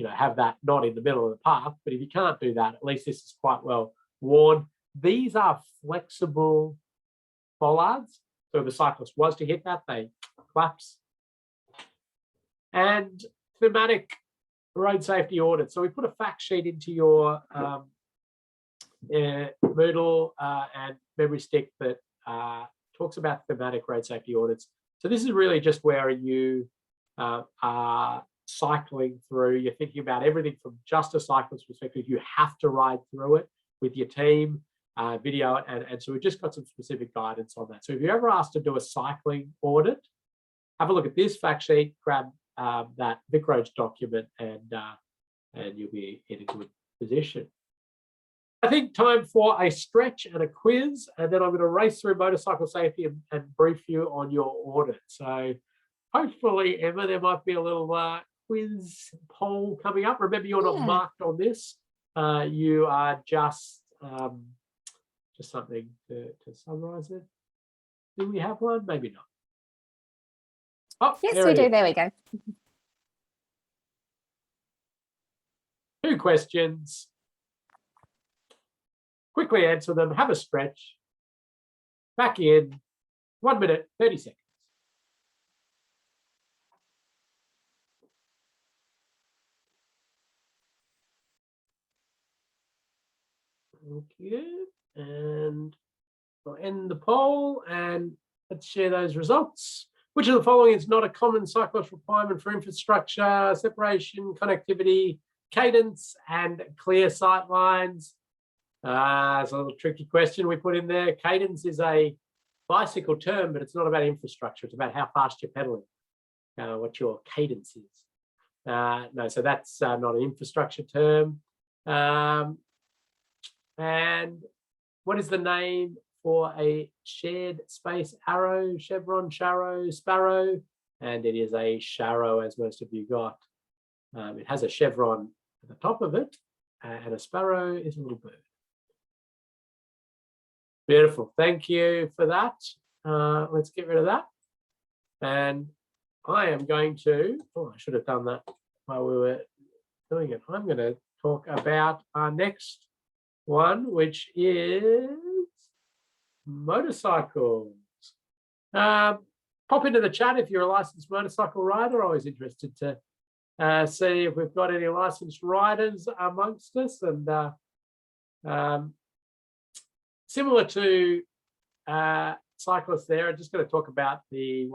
have that not in the middle of the path. But if you can't do that, at least this is quite well worn. These are flexible bollards. So if the cyclist was to hit that, they collapse. And thematic road safety audit. So we put a fact sheet into your Moodle and memory stick that talks about thematic road safety audits. So this is really just where you are cycling through. You're thinking about everything from just a cyclist perspective. You have to ride through it with your team, video, and so we've just got some specific guidance on that. So if you're ever asked to do a cycling audit, have a look at this fact sheet, grab that Vic Roads document, and you'll be in a good position. I think time for a stretch and a quiz, and then I'm going to race through motorcycle safety and brief you on your audit. So hopefully, Emma, there might be a little quiz poll coming up. Remember, you're not marked on this. you are just something to summarize it. Do we have one? Maybe not. Oh, yes, we do. There we go. 2 questions. Quickly answer them. Have a stretch. Back in 1 minute, 30 seconds. Okay, and we'll end the poll and let's share those results. Which of the following is not a common cyclist requirement for infrastructure, separation, connectivity, cadence, and clear sight lines? It's a little tricky question we put in there. Cadence is a bicycle term, but it's not about infrastructure. It's about how fast you're pedaling, what your cadence is. No, so that's not an infrastructure term. And what is the name for a shared space arrow? Chevron, Sharrow, Sparrow, and it is a Sharrow, as most of you got. It has a chevron at the top of it, and a sparrow is a little bird. Beautiful, thank you for that. Let's get rid of that. And I am going to, I should have done that while we were doing it. I'm going to talk about our next one, which is motorcycles. Pop into the chat if you're a licensed motorcycle rider. Always interested to see if we've got any licensed riders amongst us. And similar to cyclists there, I'm just going to talk about the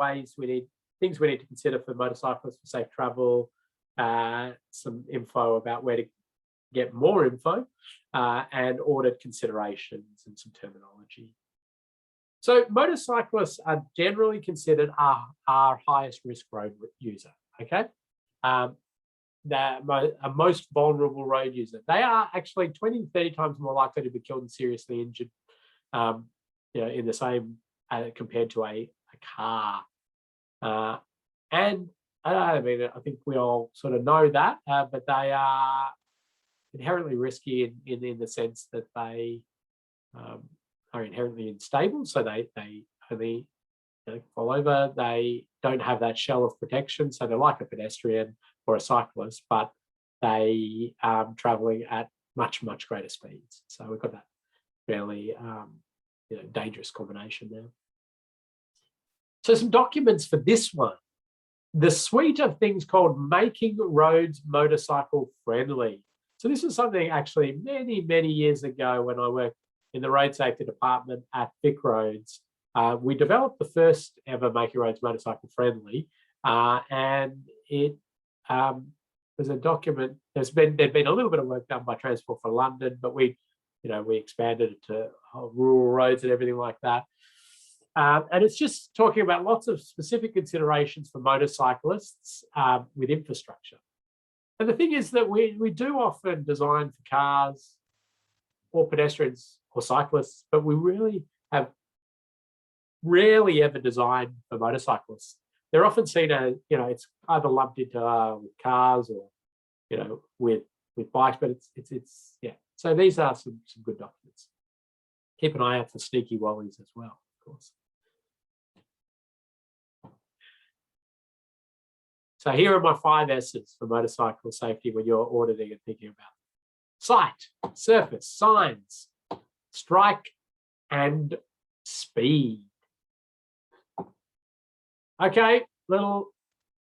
things we need to consider for motorcyclists for safe travel, some info about where to get more info, and audit considerations and some terminology. So motorcyclists are generally considered our highest risk road user, okay? They're a most vulnerable road user. They are actually 20 to 30 times more likely to be killed and seriously injured, in the same compared to a car. And I think we all sort of know that, but they are inherently risky in the sense that they are inherently unstable. So they only fall over. They don't have that shell of protection. So they're like a pedestrian or a cyclist, but they are traveling at much, much greater speeds. So we've got that fairly dangerous combination there. So some documents for this one. The suite of things called Making Roads Motorcycle Friendly. So this was something actually many, many years ago when I worked in the road safety department at Vic Roads. We developed the first ever Making Roads Motorcycle Friendly, and it was a document. There'd been a little bit of work done by Transport for London, but we expanded it to rural roads and everything like that. And it's just talking about lots of specific considerations for motorcyclists with infrastructure. And the thing is that we do often design for cars or pedestrians or cyclists, but we really have rarely ever designed for motorcyclists. They're often seen as, it's either lumped into with cars or, with bikes, but it's yeah. So these are some good documents. Keep an eye out for sneaky wallies as well, of course. So here are my 5 S's for motorcycle safety when you're auditing and thinking about it. Sight, surface, signs, strike, and speed. Okay, little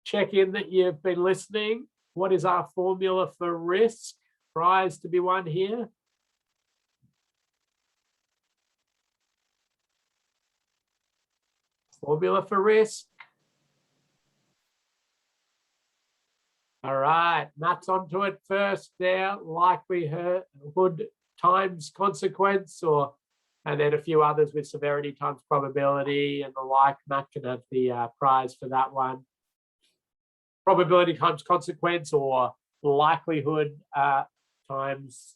check-in that you've been listening. What is our formula for risk? Prize to be won here. Formula for risk. All right, Matt's onto it first there. Likelihood times consequence, and then a few others with severity times probability and the like. Matt can have the prize for that one. Probability times consequence or likelihood times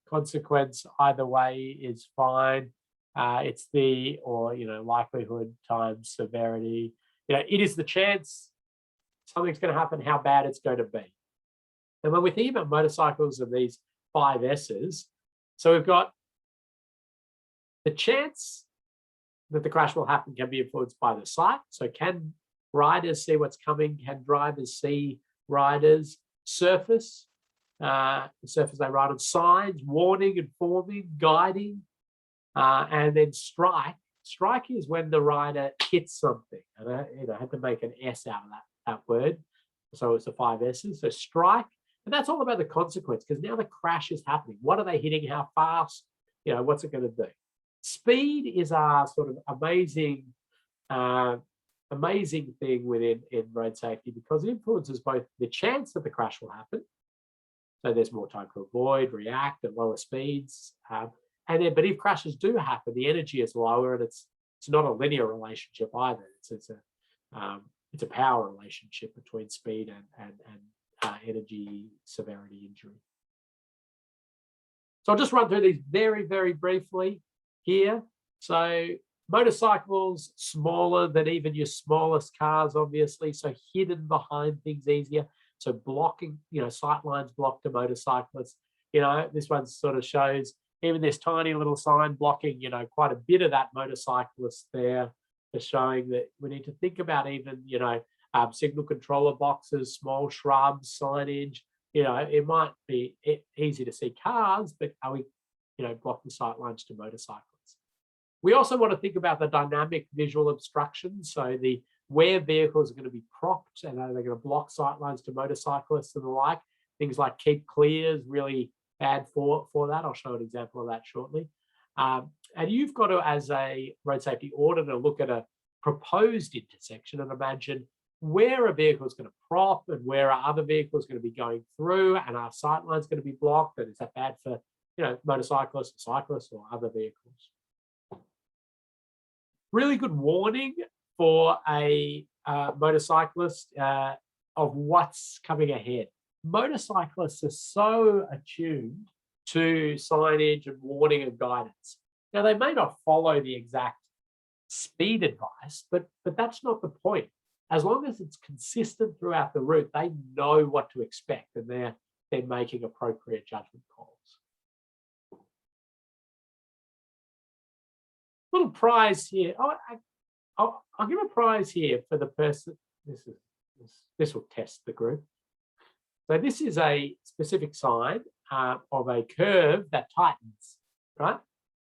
consequence, either way is fine. It's likelihood times severity. It is the chance something's going to happen, how bad it's going to be. And when we think about motorcycles and these 5 S's. So we've got the chance that the crash will happen can be influenced by the sight. So can riders see what's coming? Can drivers see riders? Surface, the surface they ride on, signs, warning, informing, guiding, and then strike. Strike is when the rider hits something. And I had to make an S out of that word. So it's the 5 S's. So strike, and that's all about the consequence, because now the crash is happening. What are they hitting? How fast? What's it going to do? Speed is our sort of amazing thing in road safety, because it influences both the chance that the crash will happen. So there's more time to avoid, react at lower speeds. But if crashes do happen, the energy is lower, and it's not a linear relationship either. It's a power relationship between speed and energy, severity, injury. So I'll just run through these very, very briefly here. So motorcycles, smaller than even your smallest cars, obviously. So hidden behind things easier. So blocking, sight lines blocked to motorcyclists. This one sort of shows even this tiny little sign blocking, quite a bit of that motorcyclist there, is showing that we need to think about even, signal controller boxes, small shrubs, signage. It might be easy to see cars, but are we, blocking sight lines to motorcyclists? We also want to think about the dynamic visual obstruction. So where vehicles are going to be propped, and are they going to block sight lines to motorcyclists and the like. Things like keep clear is really bad for that. I'll show an example of that shortly. And you've got to, as a road safety auditor, look at a proposed intersection and imagine where a vehicle is going to prop and where are other vehicles going to be going through, and are sight lines going to be blocked, and is that bad for motorcyclists, cyclists, or other vehicles? Really good warning for a motorcyclist of what's coming ahead. Motorcyclists are so attuned to signage and warning and guidance. Now, they may not follow the exact speed advice, but that's not the point. As long as it's consistent throughout the route, they know what to expect, and they're making appropriate judgment calls. Little prize here. I'll give a prize here for the person. This will test the group. So this is a specific sign of a curve that tightens, right?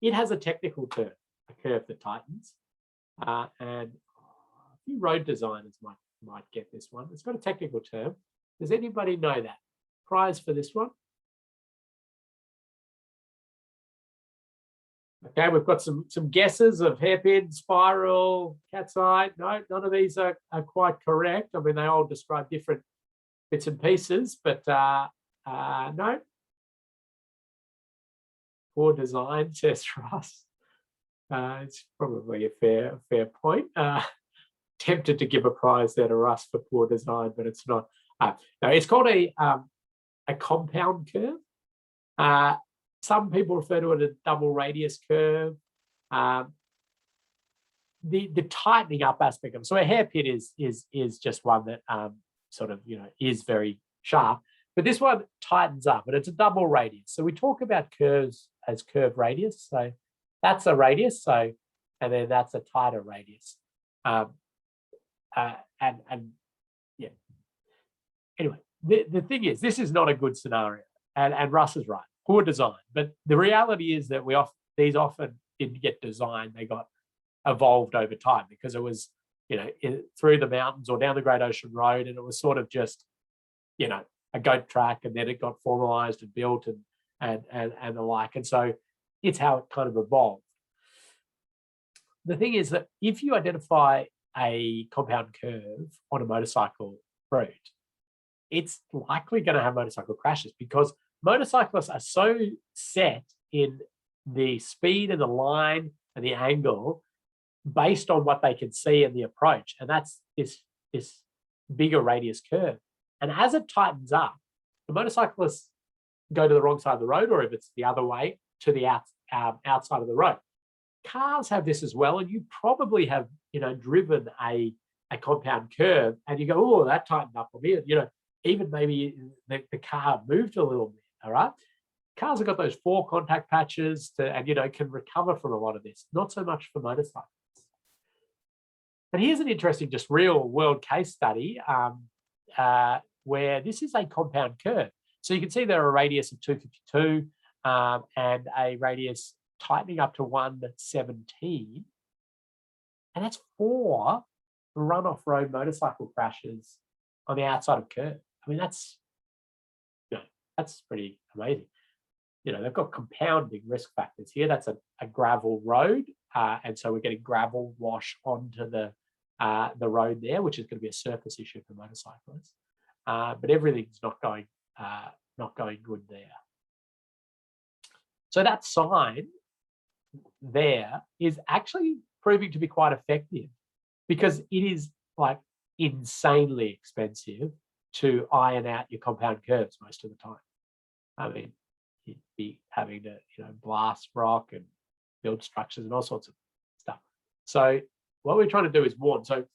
It has a technical term, a curve that tightens, and a few road designers might get this one. It's got a technical term. Does anybody know that? Prize for this one? Okay, we've got some guesses of hairpin, spiral, cat's eye. No, none of these are quite correct. I mean, they all describe different bits and pieces, but no. Poor design, says Russ. It's probably a fair point. Tempted to give a prize there to Russ for poor design, but it's not. No, it's called a compound curve. Some people refer to it as a double radius curve. The tightening up aspect of it. So a hairpin is just one that sort of is very sharp, but this one tightens up, and it's a double radius. So we talk about curves as curve radius. So that's a radius. So and then that's a tighter radius. And yeah. Anyway, the thing is, this is not a good scenario, and Russ is right. Poor design, but the reality is that these often didn't get designed; they got evolved over time, because it was, through the mountains or down the Great Ocean Road, and it was sort of just, a goat track, and then it got formalized and built and the like, and so it's how it kind of evolved. The thing is that if you identify a compound curve on a motorcycle route, it's likely going to have motorcycle crashes, because motorcyclists are so set in the speed and the line and the angle based on what they can see in the approach. And that's this bigger radius curve. And as it tightens up, the motorcyclists go to the wrong side of the road, or if it's the other way, to the outside of the road. Cars have this as well, and you probably have driven a compound curve, and you go, oh, that tightened up a bit. Even maybe the car moved a little bit. All right. Cars have got those 4 contact patches and can recover from a lot of this. Not so much for motorcycles. And here's an interesting, just real world case study where this is a compound curve. So you can see there are a radius of 252 and a radius tightening up to 117. And that's 4 run-off road motorcycle crashes on the outside of curve. I mean, that's pretty amazing. They've got compounding risk factors here. That's a gravel road. And so we're getting gravel wash onto the road there, which is going to be a surface issue for motorcyclists. But everything's not going good there. So that sign there is actually proving to be quite effective because it is like insanely expensive to iron out your compound curves most of the time. I mean, you'd be having to, blast rock and build structures and all sorts of stuff. So what we're trying to do is warn. So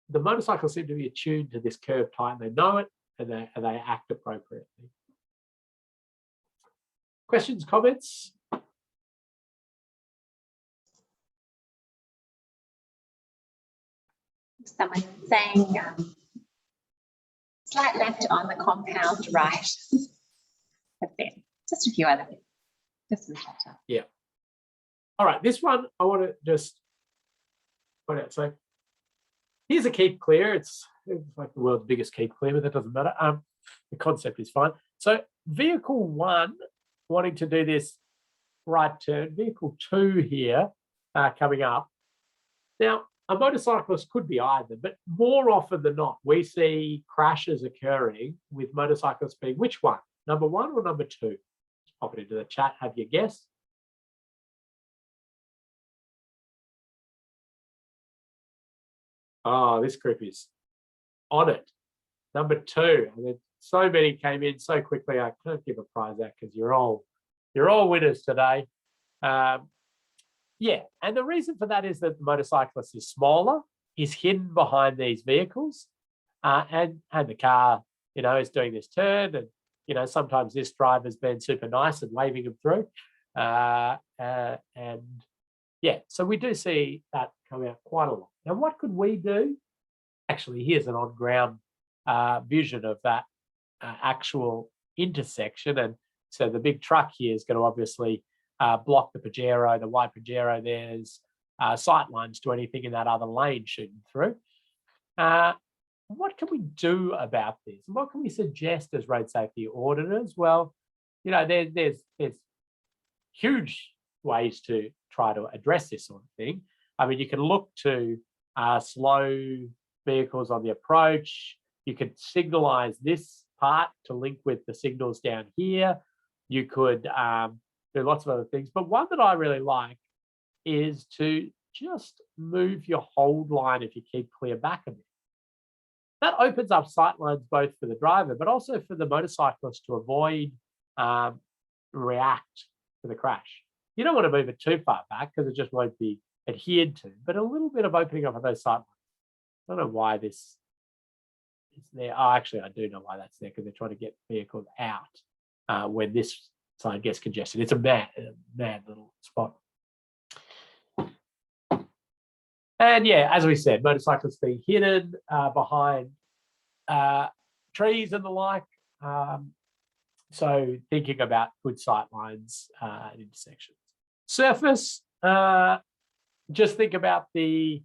the motorcycles seem to be attuned to this curve type. They know it and they act appropriately. Questions, comments? Someone saying slight left on the compound right. That's it. Just a few other things. Just some chatter. Yeah. All right. This one I want to just point out. So here's a keep clear. It's like the world's biggest keep clear, but that doesn't matter. The concept is fine. So vehicle 1 wanting to do this right turn. Vehicle 2 here coming up. Now, a motorcyclist could be either, but more often than not, we see crashes occurring with motorcyclists being which one? Number 1 or number 2? Just pop it into the chat, have your guess. Oh, this group is on it. Number 2. And then so many came in so quickly, I can't give a prize out because you're all winners today. Yeah, and the reason for that is that the motorcyclist is smaller, is hidden behind these vehicles, and the car, is doing this turn, and sometimes this driver's been super nice and waving them through, and yeah, so we do see that come out quite a lot. Now, what could we do? Actually, here's an on-ground vision of that actual intersection, and so the big truck here is going to obviously block the Pajero, the white Pajero. There's sight lines to anything in that other lane shooting through. What can we do about this? What can we suggest as road safety auditors? Well, there's huge ways to try to address this sort of thing. I mean, you can look to slow vehicles on the approach. You could signalize this part to link with the signals down here. You could do lots of other things, but one that I really like is to just move your hold line if you keep clear back a bit. That opens up sight lines both for the driver, but also for the motorcyclist to avoid react to the crash. You don't want to move it too far back because it just won't be adhered to, but a little bit of opening up of those sight lines. I don't know why this is there. Oh, actually, I do know why that's there because they're trying to get vehicles out when this side gets congested. It's a mad little spot. And yeah, as we said, motorcyclists being hidden behind trees and the like. So thinking about good sight lines at intersections. Surface, just think about the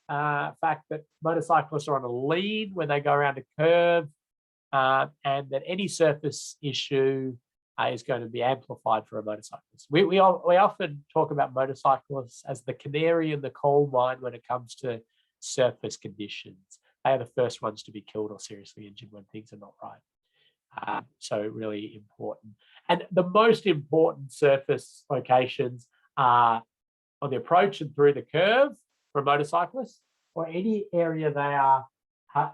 fact that motorcyclists are on a lead when they go around a curve, and that any surface issue is going to be amplified for a motorcyclist. We often talk about motorcyclists as the canary in the coal mine when it comes to surface conditions. They are the first ones to be killed or seriously injured when things are not right. So really important. And the most important surface locations are on the approach and through the curve for motorcyclists, or any area they are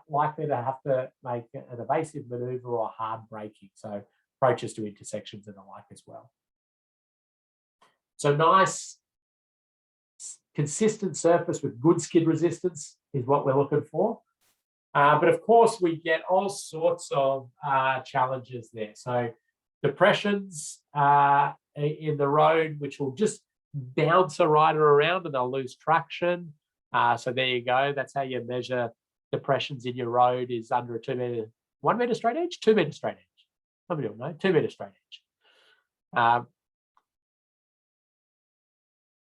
likely to have to make an evasive maneuver or hard braking. So approaches to intersections and the like as well. So nice, consistent surface with good skid resistance is what we're looking for. But of course, we get all sorts of challenges there. So, depressions in the road, which will just bounce a rider around and they'll lose traction. So there you go. That's how you measure depressions in your road, is under a 2 meter, 1 meter straight edge, 2 meter straight edge. Somebody will know, 2 meter straight edge.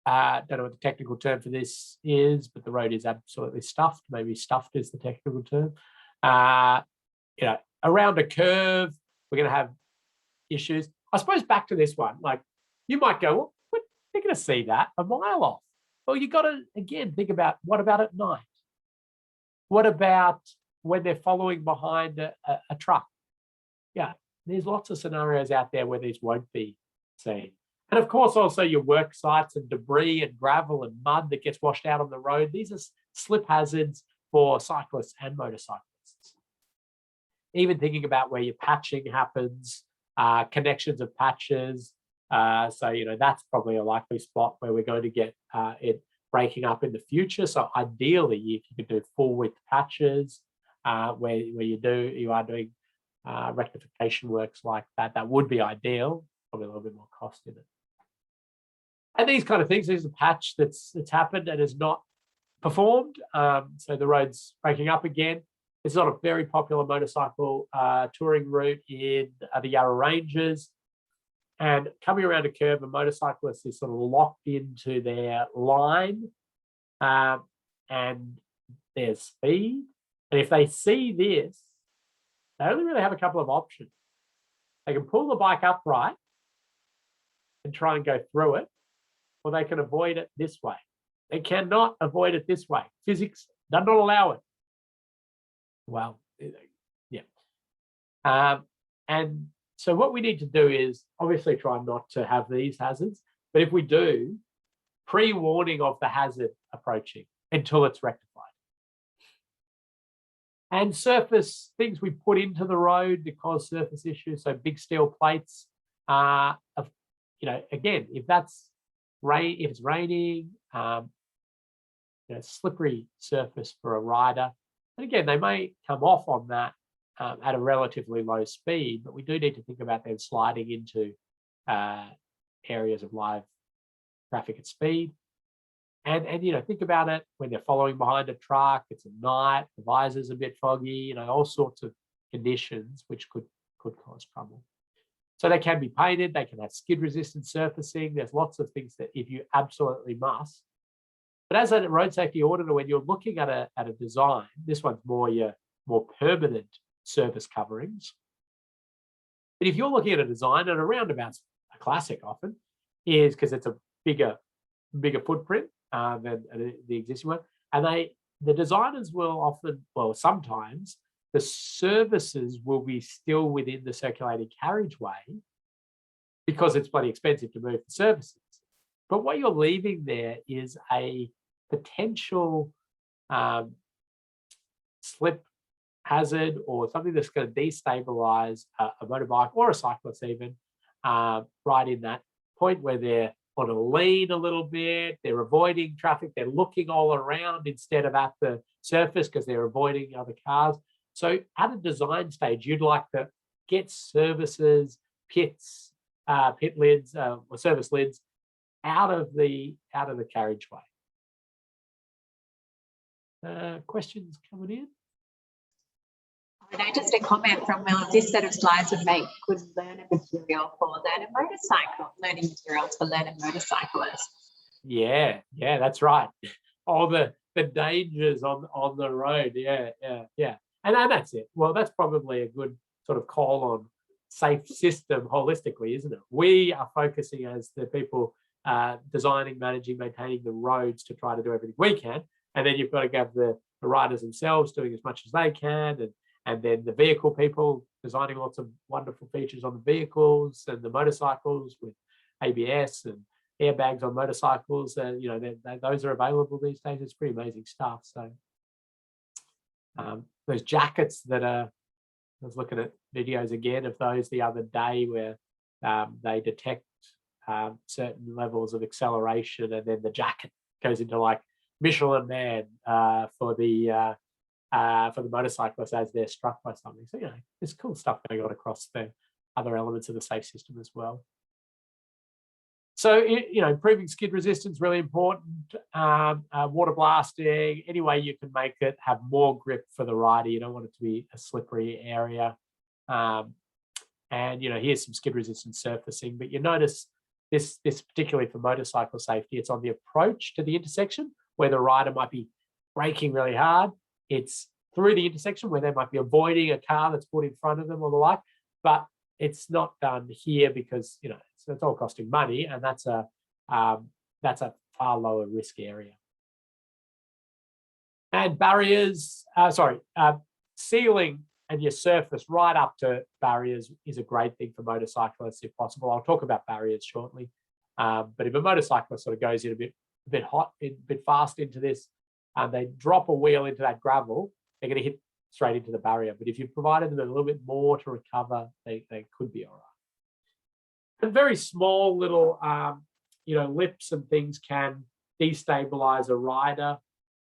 Don't know what the technical term for this is, but the road is absolutely stuffed. Maybe stuffed is the technical term. Around a curve, we're going to have issues. I suppose back to this one, like you might go, well, they're going to see that a mile off. Well, you got to, again, think about, what about at night? What about when they're following behind a truck? Yeah, there's lots of scenarios out there where these won't be seen. And of course, also your work sites and debris and gravel and mud that gets washed out on the road. These are slip hazards for cyclists and motorcyclists. Even thinking about where your patching happens, connections of patches. So, that's probably a likely spot where we're going to get it breaking up in the future. So ideally, if you could do full width patches where you are doing rectification works like that, that would be ideal. Probably a little bit more cost in it. And these kind of things, there's a patch that's happened and has not performed. So the road's breaking up again. It's not a very popular motorcycle touring route in the Yarra Ranges. And coming around a curve, a motorcyclist is sort of locked into their line and their speed. And if they see this, they only really have a couple of options. They can pull the bike upright and try and go through it, or they can avoid it this way. They cannot avoid it this way. Physics does not allow it. Well, yeah. And so what we need to do is obviously try not to have these hazards, but if we do, pre-warning of the hazard approaching until it's rectified. And surface things we put into the road to cause surface issues, so big steel plates, again, if it's raining, slippery surface for a rider. And again, they may come off on that at a relatively low speed, but we do need to think about them sliding into areas of live traffic at speed. And think about it when they're following behind a truck, it's at night, the visor's a bit foggy, all sorts of conditions which could cause trouble. So they can be painted, they can have skid resistant surfacing. There's lots of things that if you absolutely must. But as a road safety auditor, when you're looking at a design, this one's your more permanent surface coverings. But if you're looking at a design, and a roundabout's a classic often, is because it's a bigger footprint than the existing one. And the designers will often, sometimes, the services will be still within the circulating carriageway because it's bloody expensive to move the services. But what you're leaving there is a potential slip hazard or something that's going to destabilize a motorbike or a cyclist even, right in that point where they're on a lean a little bit, they're avoiding traffic, they're looking all around instead of at the surface because they're avoiding other cars. So at a design stage, you'd like to get services, pits, pit lids, or service lids out of the carriageway. Questions coming in? I know just a comment from Will. This set of slides would make good learning material for learning materials for learner motorcyclists. Yeah, that's right. All the dangers on the road. Yeah. And that's it. Well, that's probably a good sort of call on safe system holistically, isn't it? We are focusing as the people designing, managing, maintaining the roads to try to do everything we can. And then you've got to have the riders themselves doing as much as they can. And then the vehicle people designing lots of wonderful features on the vehicles and the motorcycles with ABS and airbags on motorcycles. Those are available these days. It's pretty amazing stuff. So those jackets that I was looking at videos again of those the other day where they detect certain levels of acceleration, and then the jacket goes into like Michelin Man for the motorcyclists as they're struck by something. So there's cool stuff going on across the other elements of the safe system as well. So, improving skid resistance, really important. Water blasting, any way you can make it have more grip for the rider. You don't want it to be a slippery area. And here's some skid resistant surfacing, but you notice this particularly for motorcycle safety, it's on the approach to the intersection where the rider might be braking really hard. It's through the intersection where they might be avoiding a car that's put in front of them or the like, but it's not done here because it's all costing money, and that's a far lower risk area. And barriers, sealing and your surface right up to barriers is a great thing for motorcyclists if possible. I'll talk about barriers shortly, but if a motorcyclist sort of goes in a bit fast into this, and they drop a wheel into that gravel, they're going to hit straight into the barrier. But if you've provided them a little bit more to recover, they could be all right. And very small little, lips and things can destabilize a rider.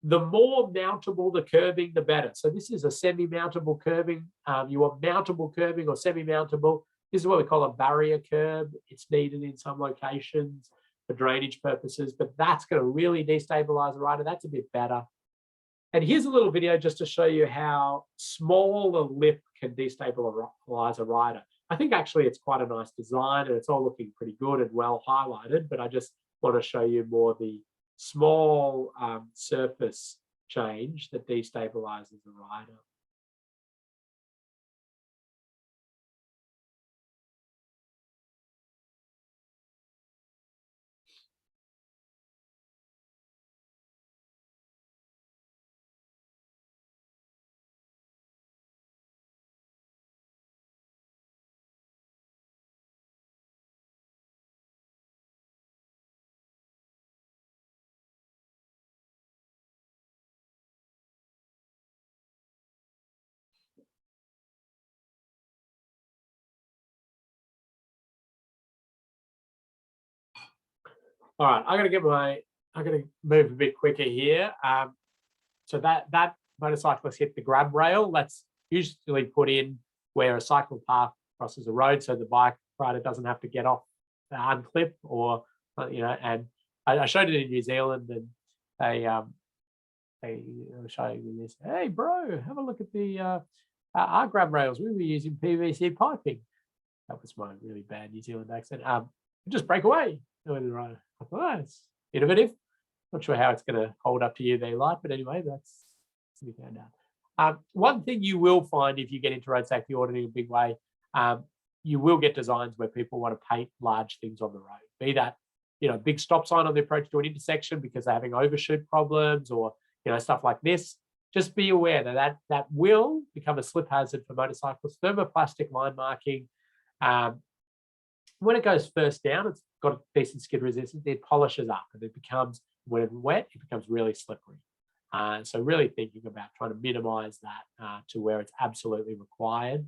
The more mountable the curbing, the better. So this is a semi-mountable curbing. You want mountable curbing or semi-mountable. This is what we call a barrier curb. It's needed in some locations for drainage purposes, but that's going to really destabilize a rider. That's a bit better. And here's a little video just to show you how small a lip can destabilize a rider. I think actually it's quite a nice design and it's all looking pretty good and well highlighted, but I just want to show you more the small surface change that destabilizes the rider. All right, I'm gonna move a bit quicker here. So that motorcyclist hit the grab rail. That's usually put in where a cycle path crosses a road, so the bike rider doesn't have to get off the unclip or And I showed it in New Zealand, and they were showing me this. Hey, bro, have a look at the our grab rails. We were using PVC piping. That was my really bad New Zealand accent. Just break away. Right. Oh, it's innovative. Not sure how it's going to hold up to you there, light, but anyway, that's to be found out. One thing you will find if you get into road safety auditing in a big way, you will get designs where people want to paint large things on the road. Be that big stop sign on the approach to an intersection because they're having overshoot problems, or stuff like this. Just be aware that will become a slip hazard for motorcyclists. Thermoplastic line marking. When it goes first down, it's got a decent skid resistance. It polishes up, and it becomes, when it's wet, it becomes really slippery. So really thinking about trying to minimise that to where it's absolutely required.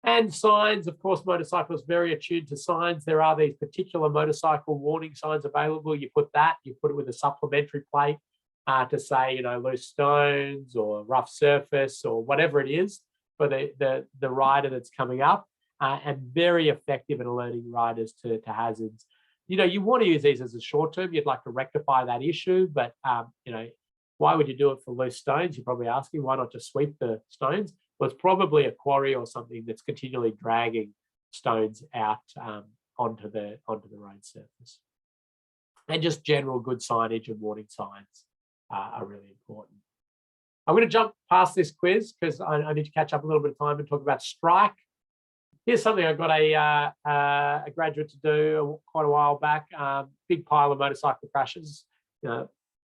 And signs, of course, motorcyclists very attuned to signs. There are these particular motorcycle warning signs available. You put it with a supplementary plate to say, loose stones or rough surface or whatever it is for the rider that's coming up. And very effective in alerting riders to hazards. You want to use these as a short term. You'd like to rectify that issue, but why would you do it for loose stones? You're probably asking, why not just sweep the stones? Well, it's probably a quarry or something that's continually dragging stones out onto the road surface. And just general good signage and warning signs are really important. I'm going to jump past this quiz because I need to catch up a little bit of time and talk about strike. Here's something I got a graduate to do quite a while back. Big pile of motorcycle crashes.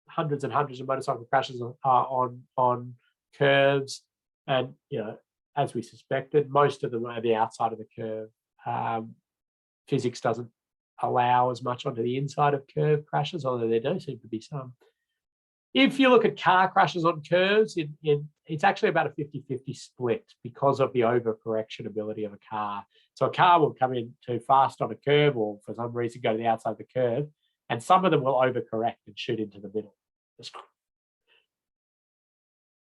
Hundreds and hundreds of motorcycle crashes on curves, and as we suspected, most of them are the outside of the curve. Physics doesn't allow as much onto the inside of curve crashes, although there do seem to be some. If you look at car crashes on curves, it's actually about a 50-50 split because of the overcorrection ability of a car. So a car will come in too fast on a curve, or for some reason go to the outside of the curve, and some of them will overcorrect and shoot into the middle.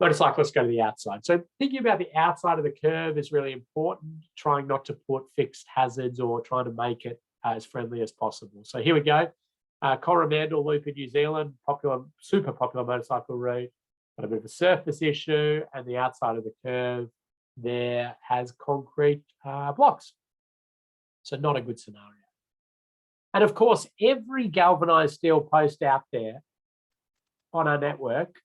Motorcyclists go to the outside. So thinking about the outside of the curve is really important, trying not to put fixed hazards or trying to make it as friendly as possible. So here we go. Coromandel Loop in New Zealand, super popular motorcycle route, got a bit of a surface issue, and the outside of the curve there has concrete blocks. So not a good scenario. And of course, every galvanized steel post out there on our network,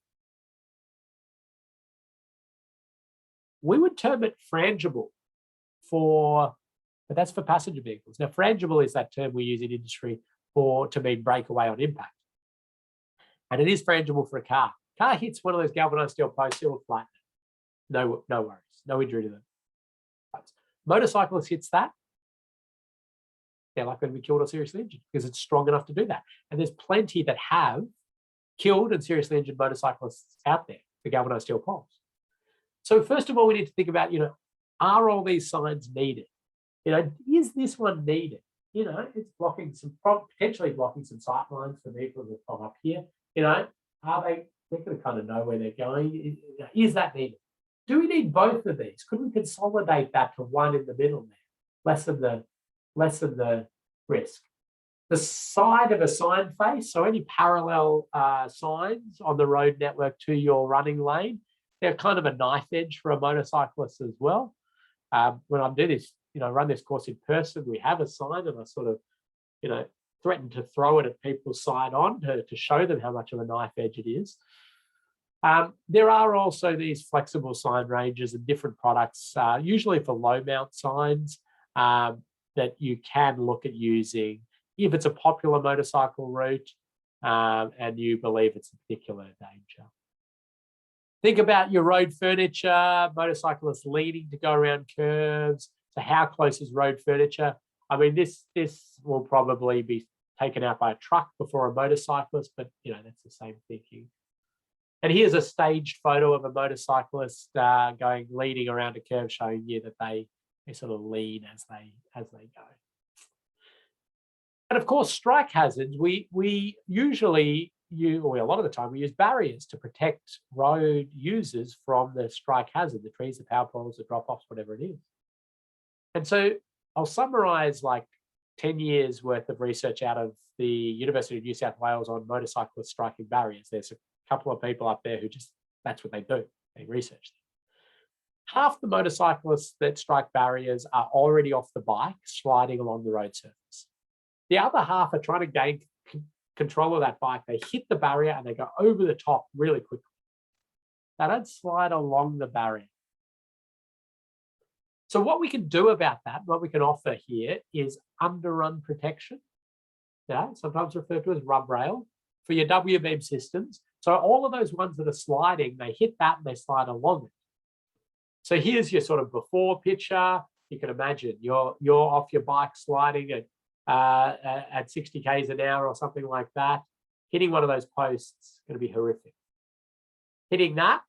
we would term it frangible but that's for passenger vehicles. Now, frangible is that term we use in industry to mean breakaway on impact. And it is frangible for a car. Car hits one of those galvanized steel posts, it will flatten it. No worries, no injury to them. Motorcyclist hits that, they're likely to be killed or seriously injured because it's strong enough to do that. And there's plenty that have killed and seriously injured motorcyclists out there, the galvanized steel poles. So first of all, we need to think about, are all these signs needed? Is this one needed? It's potentially blocking some sight lines for vehicles that come up here. Are they're going to kind of know where they're going? Is that needed? Do we need both of these? Could we consolidate that to one in the middle there? Lessen the risk. The side of a sign face, so any parallel signs on the road network to your running lane, they're kind of a knife edge for a motorcyclist as well. When I do this, run this course in person, we have a sign and I sort of, threaten to throw it at people's side on to show them how much of a knife edge it is. There are also these flexible sign ranges and different products, usually for low mount signs, that you can look at using if it's a popular motorcycle route and you believe it's a particular danger. Think about your road furniture, motorcyclists leaning to go around curves. So how close is road furniture? I mean, this will probably be taken out by a truck before a motorcyclist, but that's the same thinking. And here's a staged photo of a motorcyclist leaning around a curve, showing you that they sort of lean as they go. And of course, strike hazards, we usually a lot of the time we use barriers to protect road users from the strike hazard, the trees, the power poles, the drop-offs, whatever it is. And so I'll summarize like 10 years worth of research out of the University of New South Wales on motorcyclists striking barriers. There's a couple of people up there who that's what they do. They research them. Half the motorcyclists that strike barriers are already off the bike, sliding along the road surface. The other half are trying to gain control of that bike. They hit the barrier and they go over the top really quickly. They don't slide along the barrier. So what we can do about that, what we can offer here is underrun protection, sometimes referred to as rub rail, for your W-beam systems. So all of those ones that are sliding, they hit that and they slide along it. So here's your sort of before picture. You can imagine you're off your bike sliding at 60 k's an hour or something like that. Hitting one of those posts is going to be horrific. Hitting that,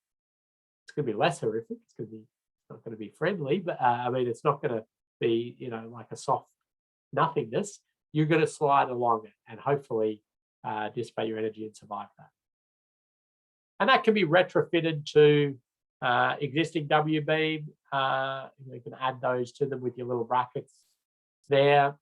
it's going to be less horrific. It's not going to be friendly, but it's not going to be like a soft nothingness. You're going to slide along it and hopefully dissipate your energy and survive that. And that can be retrofitted to existing W-beam. You can add those to them with your little brackets there.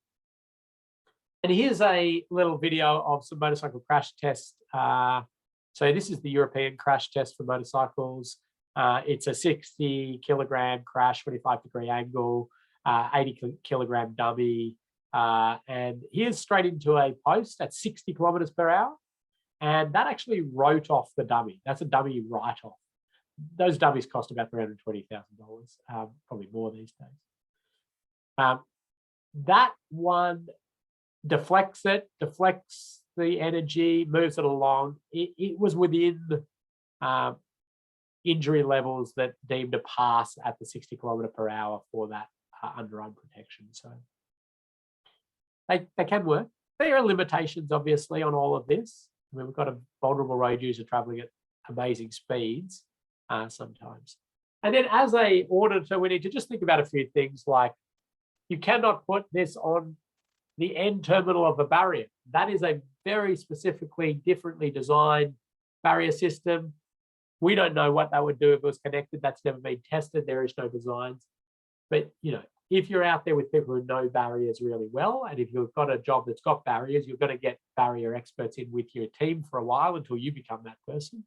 And here's a little video of some motorcycle crash tests. So this is the European crash test for motorcycles. It's a 60 kilogram crash, 25-degree angle, 80 kilogram dummy. And here's straight into a post at 60 kilometers per hour. And that actually wrote off the dummy. That's a dummy write-off. Those dummies cost about $320,000, probably more these days. That one deflects the energy, moves it along. It was within injury levels that deemed a pass at the 60 kilometer per hour for that underrun protection. So they can work. There are limitations, obviously, on all of this. I mean, we've got a vulnerable road user traveling at amazing speeds sometimes. And then as an auditor, we need to just think about a few things like you cannot put this on the end terminal of a barrier. That is a very specifically differently designed barrier system. We don't know what that would do if it was connected. That's never been tested. There is no designs. But, if you're out there with people who know barriers really well, and if you've got a job that's got barriers, you're going to get barrier experts in with your team for a while until you become that person.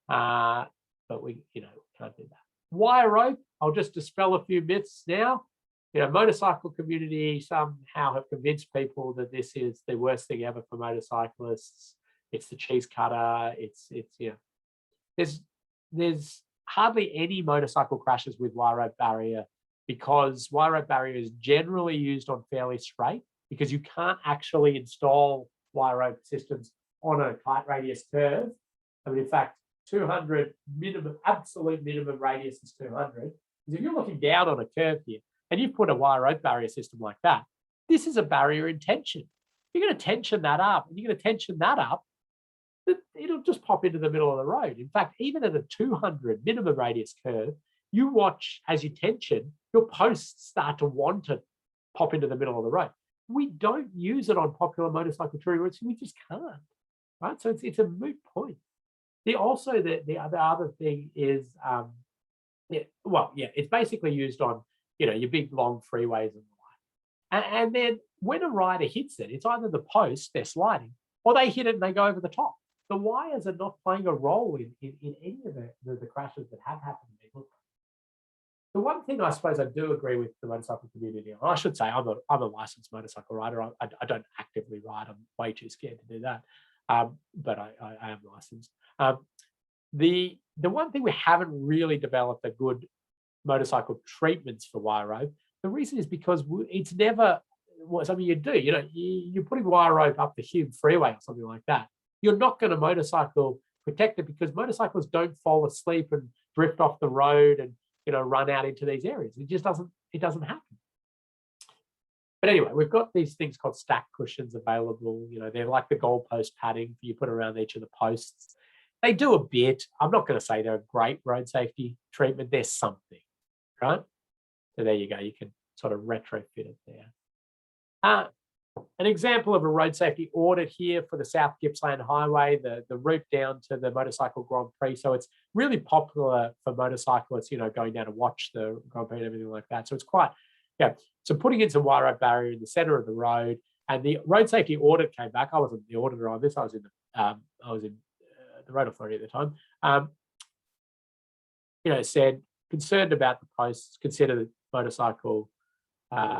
But we, can't do that. Wire rope, I'll just dispel a few myths now. Motorcycle community somehow have convinced people that this is the worst thing ever for motorcyclists. It's the cheese cutter. There's hardly any motorcycle crashes with wire rope barrier, because wire rope barrier is generally used on fairly straight, because you can't actually install wire rope systems on a tight radius curve. I mean, in fact, 200 minimum, absolute minimum radius is 200. Because if you're looking down on a curve here and you put a wire rope barrier system like that, this is a barrier in tension. You're going to tension that up, and you're going to tension that up, it'll just pop into the middle of the road. In fact, even at a 200 minimum radius curve, you watch as you tension, your posts start to want to pop into the middle of the road. We don't use it on popular motorcycle touring routes. We just can't, right? So it's a moot point. The other thing is, it's basically used on, your big long freeways and the like. And then when a rider hits it, it's either the post, they're sliding, or they hit it and they go over the top. The wires are not playing a role in any of the crashes that have happened. The one thing I suppose I do agree with the motorcycle community, and I should say I'm a licensed motorcycle rider. I don't actively ride. I'm way too scared to do that. But I am licensed. The one thing we haven't really developed a good motorcycle treatments for wire rope. The reason is because it's never something you do. You're putting wire rope up the Hume freeway or something like that. You're not going to motorcycle protect it, because motorcyclists don't fall asleep and drift off the road and run out into these areas. It doesn't happen. But anyway, we've got these things called stack cushions available. They're like the goalpost padding you put around each of the posts. They do a bit. I'm not going to say they're a great road safety treatment. They're something, right? So there you go. You can sort of retrofit it there. An example of a road safety audit here for the South Gippsland Highway, the route down to the Motorcycle Grand Prix. So it's really popular for motorcyclists, going down to watch the Grand Prix and everything like that. So it's quite, So putting in some wire rope barrier in the center of the road, and the road safety audit came back. I wasn't the auditor on this. I was in the road authority at the time. Said concerned about the posts, consider the motorcycle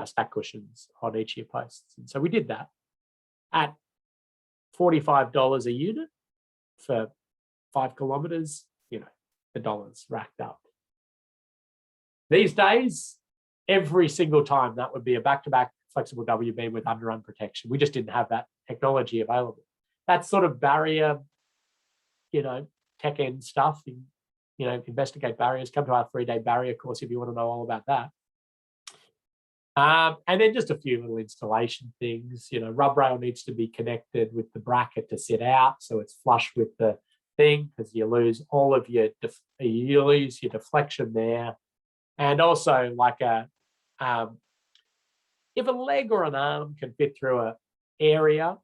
stack cushions on each of your posts. And so we did that at $45 a unit for 5 kilometers. The dollars racked up. These days, every single time that would be a back-to-back flexible W beam with under-run protection. We just didn't have that technology available. That sort of barrier, tech end stuff, investigate barriers, come to our 3-day barrier course if you want to know all about that. And then just a few little installation things. Rub rail needs to be connected with the bracket to sit out, so it's flush with the thing, because you lose all of your deflection there. And also, like if a leg or an arm can fit through an area,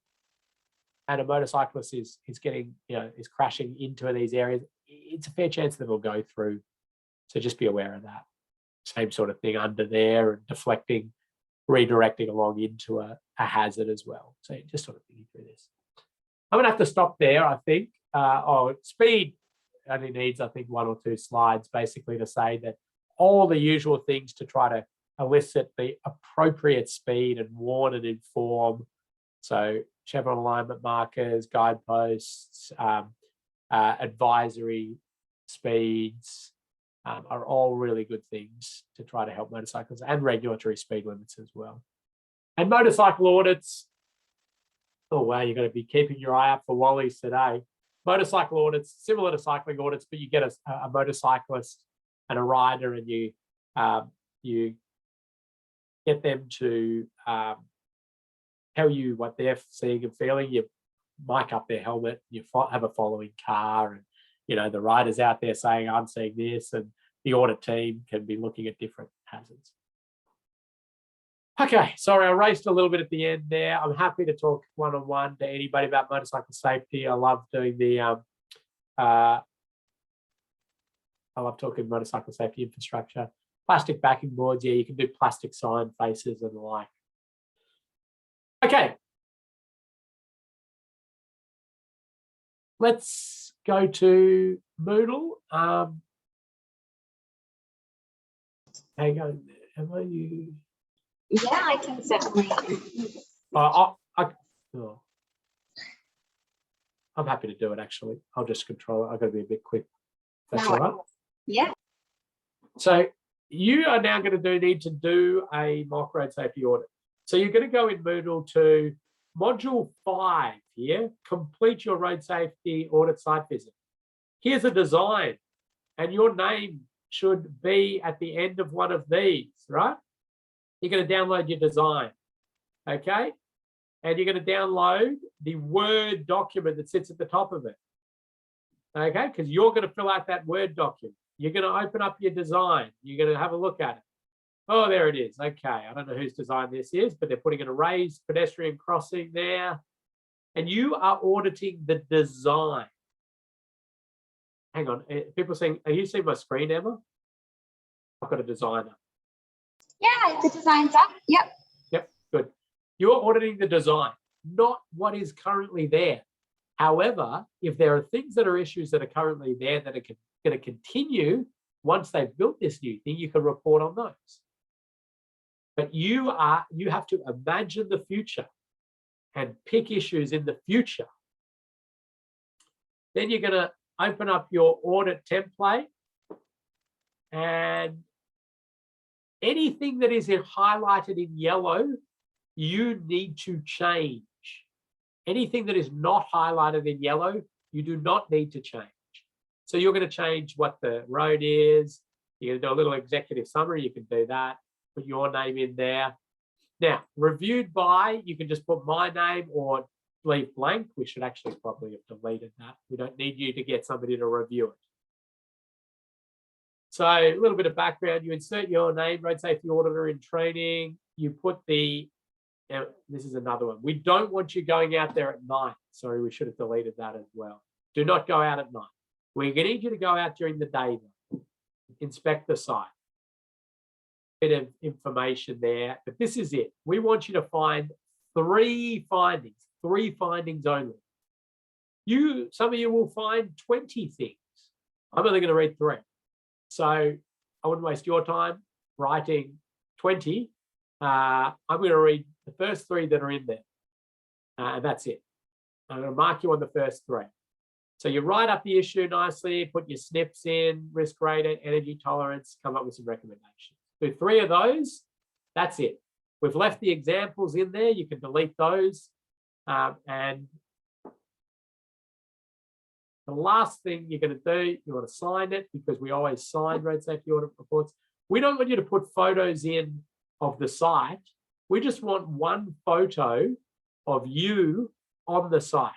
and a motorcyclist is getting is crashing into these areas, it's a fair chance that it'll go through. So just be aware of that. Same sort of thing under there, and deflecting, redirecting along into a hazard as well. So just sort of thinking through this. I'm going to have to stop there, I think. Speed only needs, I think, 1 or 2 slides, basically to say that all the usual things to try to elicit the appropriate speed and warn and inform. So chevron alignment markers, guideposts, advisory speeds, are all really good things to try to help motorcycles, and regulatory speed limits as well. And motorcycle audits. Oh, wow, you're going to be keeping your eye out for Wally's today. Motorcycle audits, similar to cycling audits, but you get a motorcyclist and a rider, and you get them to tell you what they're seeing and feeling. You mic up their helmet, you have a following car, and the rider's out there saying, I'm seeing this, and the audit team can be looking at different hazards. Okay, sorry, I raced a little bit at the end there. I'm happy to talk one-on-one to anybody about motorcycle safety. I love doing the I love talking motorcycle safety infrastructure. Plastic backing boards, yeah, you can do plastic sign faces and the like. Okay. Let's go to Moodle. Hang on, am I you? Yeah, I can certainly. Oh, I'm happy to do it, actually. I'll just control it. I've got to be a bit quick. That's all right. Yeah. So you are now going to need to do a mock road safety audit. So you're going to go in Moodle to module 5 here, complete your road safety audit site visit. Here's a design, and your name should be at the end of one of these, right? You're going to download your design, okay? And you're going to download the Word document that sits at the top of it, okay? Because you're going to fill out that Word document. You're going to open up your design. You're going to have a look at it. Oh, there it is. Okay, I don't know whose design this is, but they're putting a raised pedestrian crossing there. And you are auditing the design. Hang on, people saying, are you seeing my screen, Emma? I've got a designer. Yeah, the design's up. Yep. Yep, good. You're auditing the design, not what is currently there. However, if there are things that are issues that are currently there that are going to continue once they've built this new thing, you can report on those. But you have to imagine the future and pick issues in the future. Then you're going to open up your audit template, and anything that is highlighted in yellow, you need to change. Anything that is not highlighted in yellow, you do not need to change. So you're going to change what the road is. You're going to do a little executive summary. You can do that. Put your name in there. Now, reviewed by, you can just put my name or leave blank. We should actually probably have deleted that. We don't need you to get somebody to review it. So a little bit of background, you insert your name, road safety auditor in training. You put now, this is another one. We don't want you going out there at night. Sorry, we should have deleted that as well. Do not go out at night. We're going to need you to go out during the day, though. Inspect the site. Bit of information there, but this is it. We want you to find 3 findings only. Some of you will find 20 things. I'm only going to read 3. So I wouldn't waste your time writing 20. I'm going to read the first 3 that are in there, and that's it. I'm going to mark you on the first 3. So you write up the issue nicely, put your SNPs in, risk rated, energy tolerance, come up with some recommendations. Do 3 of those, that's it. We've left the examples in there. You can delete those. And the last thing you're going to do, you want to sign it, because we always sign road safety audit reports. We don't want you to put photos in of the site. We just want one photo of you on the site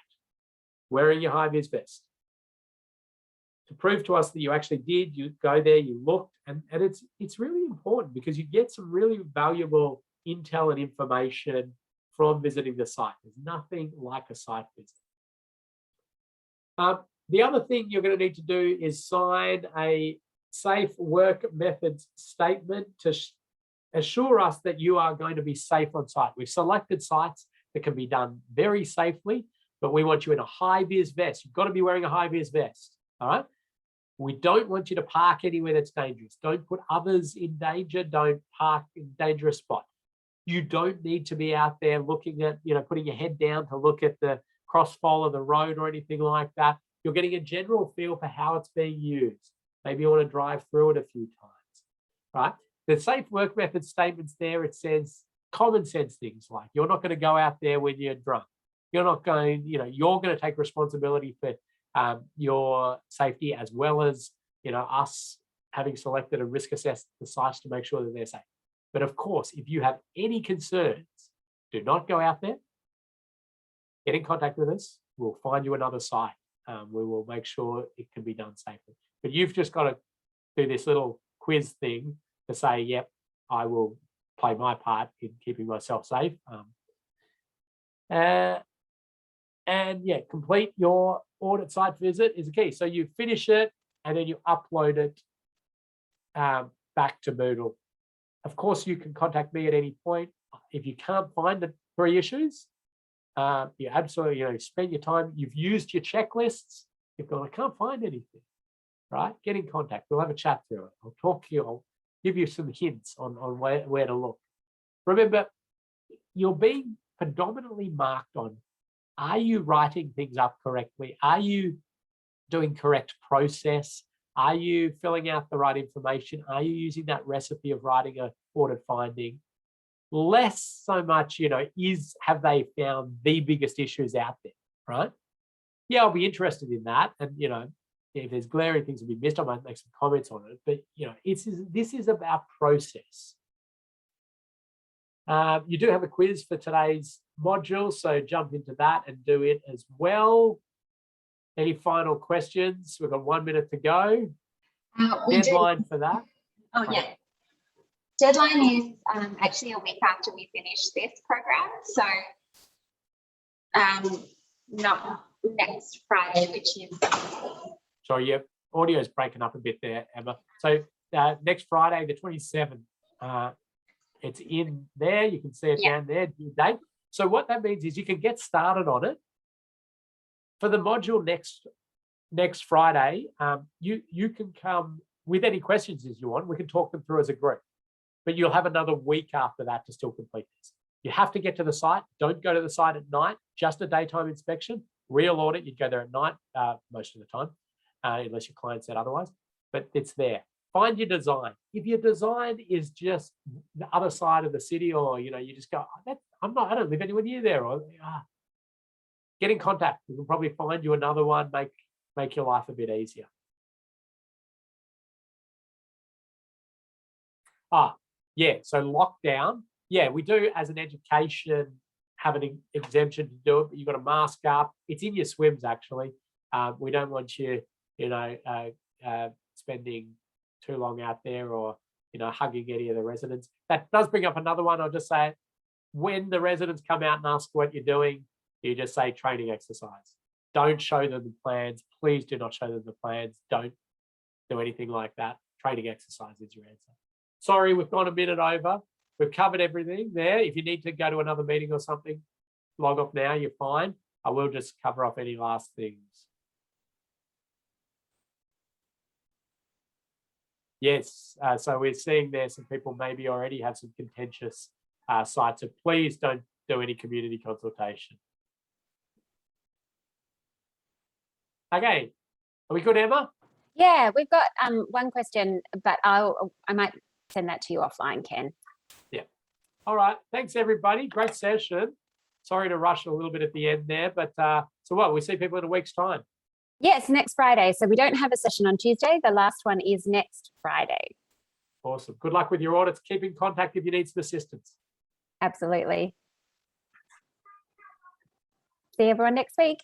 wearing your high-vis vest to prove to us that you actually did. You go there, you looked, and it's really important, because you get some really valuable intel and information from visiting the site. There's nothing like a site visit. The other thing you're going to need to do is sign a safe work methods statement to assure us that you are going to be safe on site. We've selected sites that can be done very safely, but we want you in a high-vis vest. You've got to be wearing a high-vis vest, all right? We don't want you to park anywhere that's dangerous. Don't put others in danger. Don't park in dangerous spots. You don't need to be out there looking at, putting your head down to look at the crossfall of the road or anything like that. You're getting a general feel for how it's being used. Maybe you want to drive through it a few times, right? The safe work method statements there, it says common sense things like you're not going to go out there when you're drunk. You're not going, you're going to take responsibility for your safety, as well as, us having selected and risk assessed the sites to make sure that they're safe. But of course, if you have any concerns, do not go out there. Get in contact with us. We'll find you another site. We will make sure it can be done safely. But you've just got to do this little quiz thing to say, yep, I will play my part in keeping myself safe. And yeah, complete your audit site visit is the key. So you finish it, and then you upload it back to Moodle. Of course, you can contact me at any point. If you can't find the 3 issues, you absolutely, spend your time. You've used your checklists. You've gone, I can't find anything, right? Get in contact. We'll have a chat through it. I'll talk to you. I'll give you some hints on where to look. Remember, you're being predominantly marked on, are you writing things up correctly? Are you doing correct process? Are you filling out the right information? Are you using that recipe of writing a audit finding? Less so much, have they found the biggest issues out there, right? Yeah, I'll be interested in that. And, if there's glaring things to be missed, I might make some comments on it. But, this is about process. You do have a quiz for today's module, so jump into that and do it as well. Any final questions? We've got 1 minute to go. Deadline for that. Oh, yeah. Deadline is actually a week after we finish this program. So not next Friday, which is... Sorry, your audio is breaking up a bit there, Emma. So next Friday, the 27th, it's in there. You can see it down there, due date. So what that means is you can get started on it. For the module next Friday, you can come with any questions as you want. We can talk them through as a group, but you'll have another week after that to still complete this. You have to get to the site. Don't go to the site at night, just a daytime inspection. Real audit, you'd go there at night most of the time, unless your client said otherwise, but it's there. Find your design. If your design is just the other side of the city, or, you just go, I don't live anywhere near there, or get in contact. We can probably find you another one, make your life a bit easier. Yeah, so lockdown. Yeah, we do as an education have an exemption to do it, but you've got to mask up. It's in your swims, actually. We don't want you, spending too long out there or, hugging any of the residents. That does bring up another one. I'll just say, when the residents come out and ask what you're doing, you just say training exercise. Don't show them the plans. Please do not show them the plans. Don't do anything like that. Training exercise is your answer. Sorry, we've gone a minute over. We've covered everything there. If you need to go to another meeting or something, log off now, you're fine. I will just cover off any last things. Yes, so we're seeing there some people maybe already have some contentious sites, so please don't do any community consultation. Okay, are we good, Emma? Yeah, we've got one question, but I might send that to you offline, Ken. Yeah. All right. Thanks, everybody. Great session. Sorry to rush a little bit at the end there, but so what? We see people in a week's time. Yes, next Friday. So we don't have a session on Tuesday. The last one is next Friday. Awesome. Good luck with your audits. Keep in contact if you need some assistance. Absolutely. See everyone next week.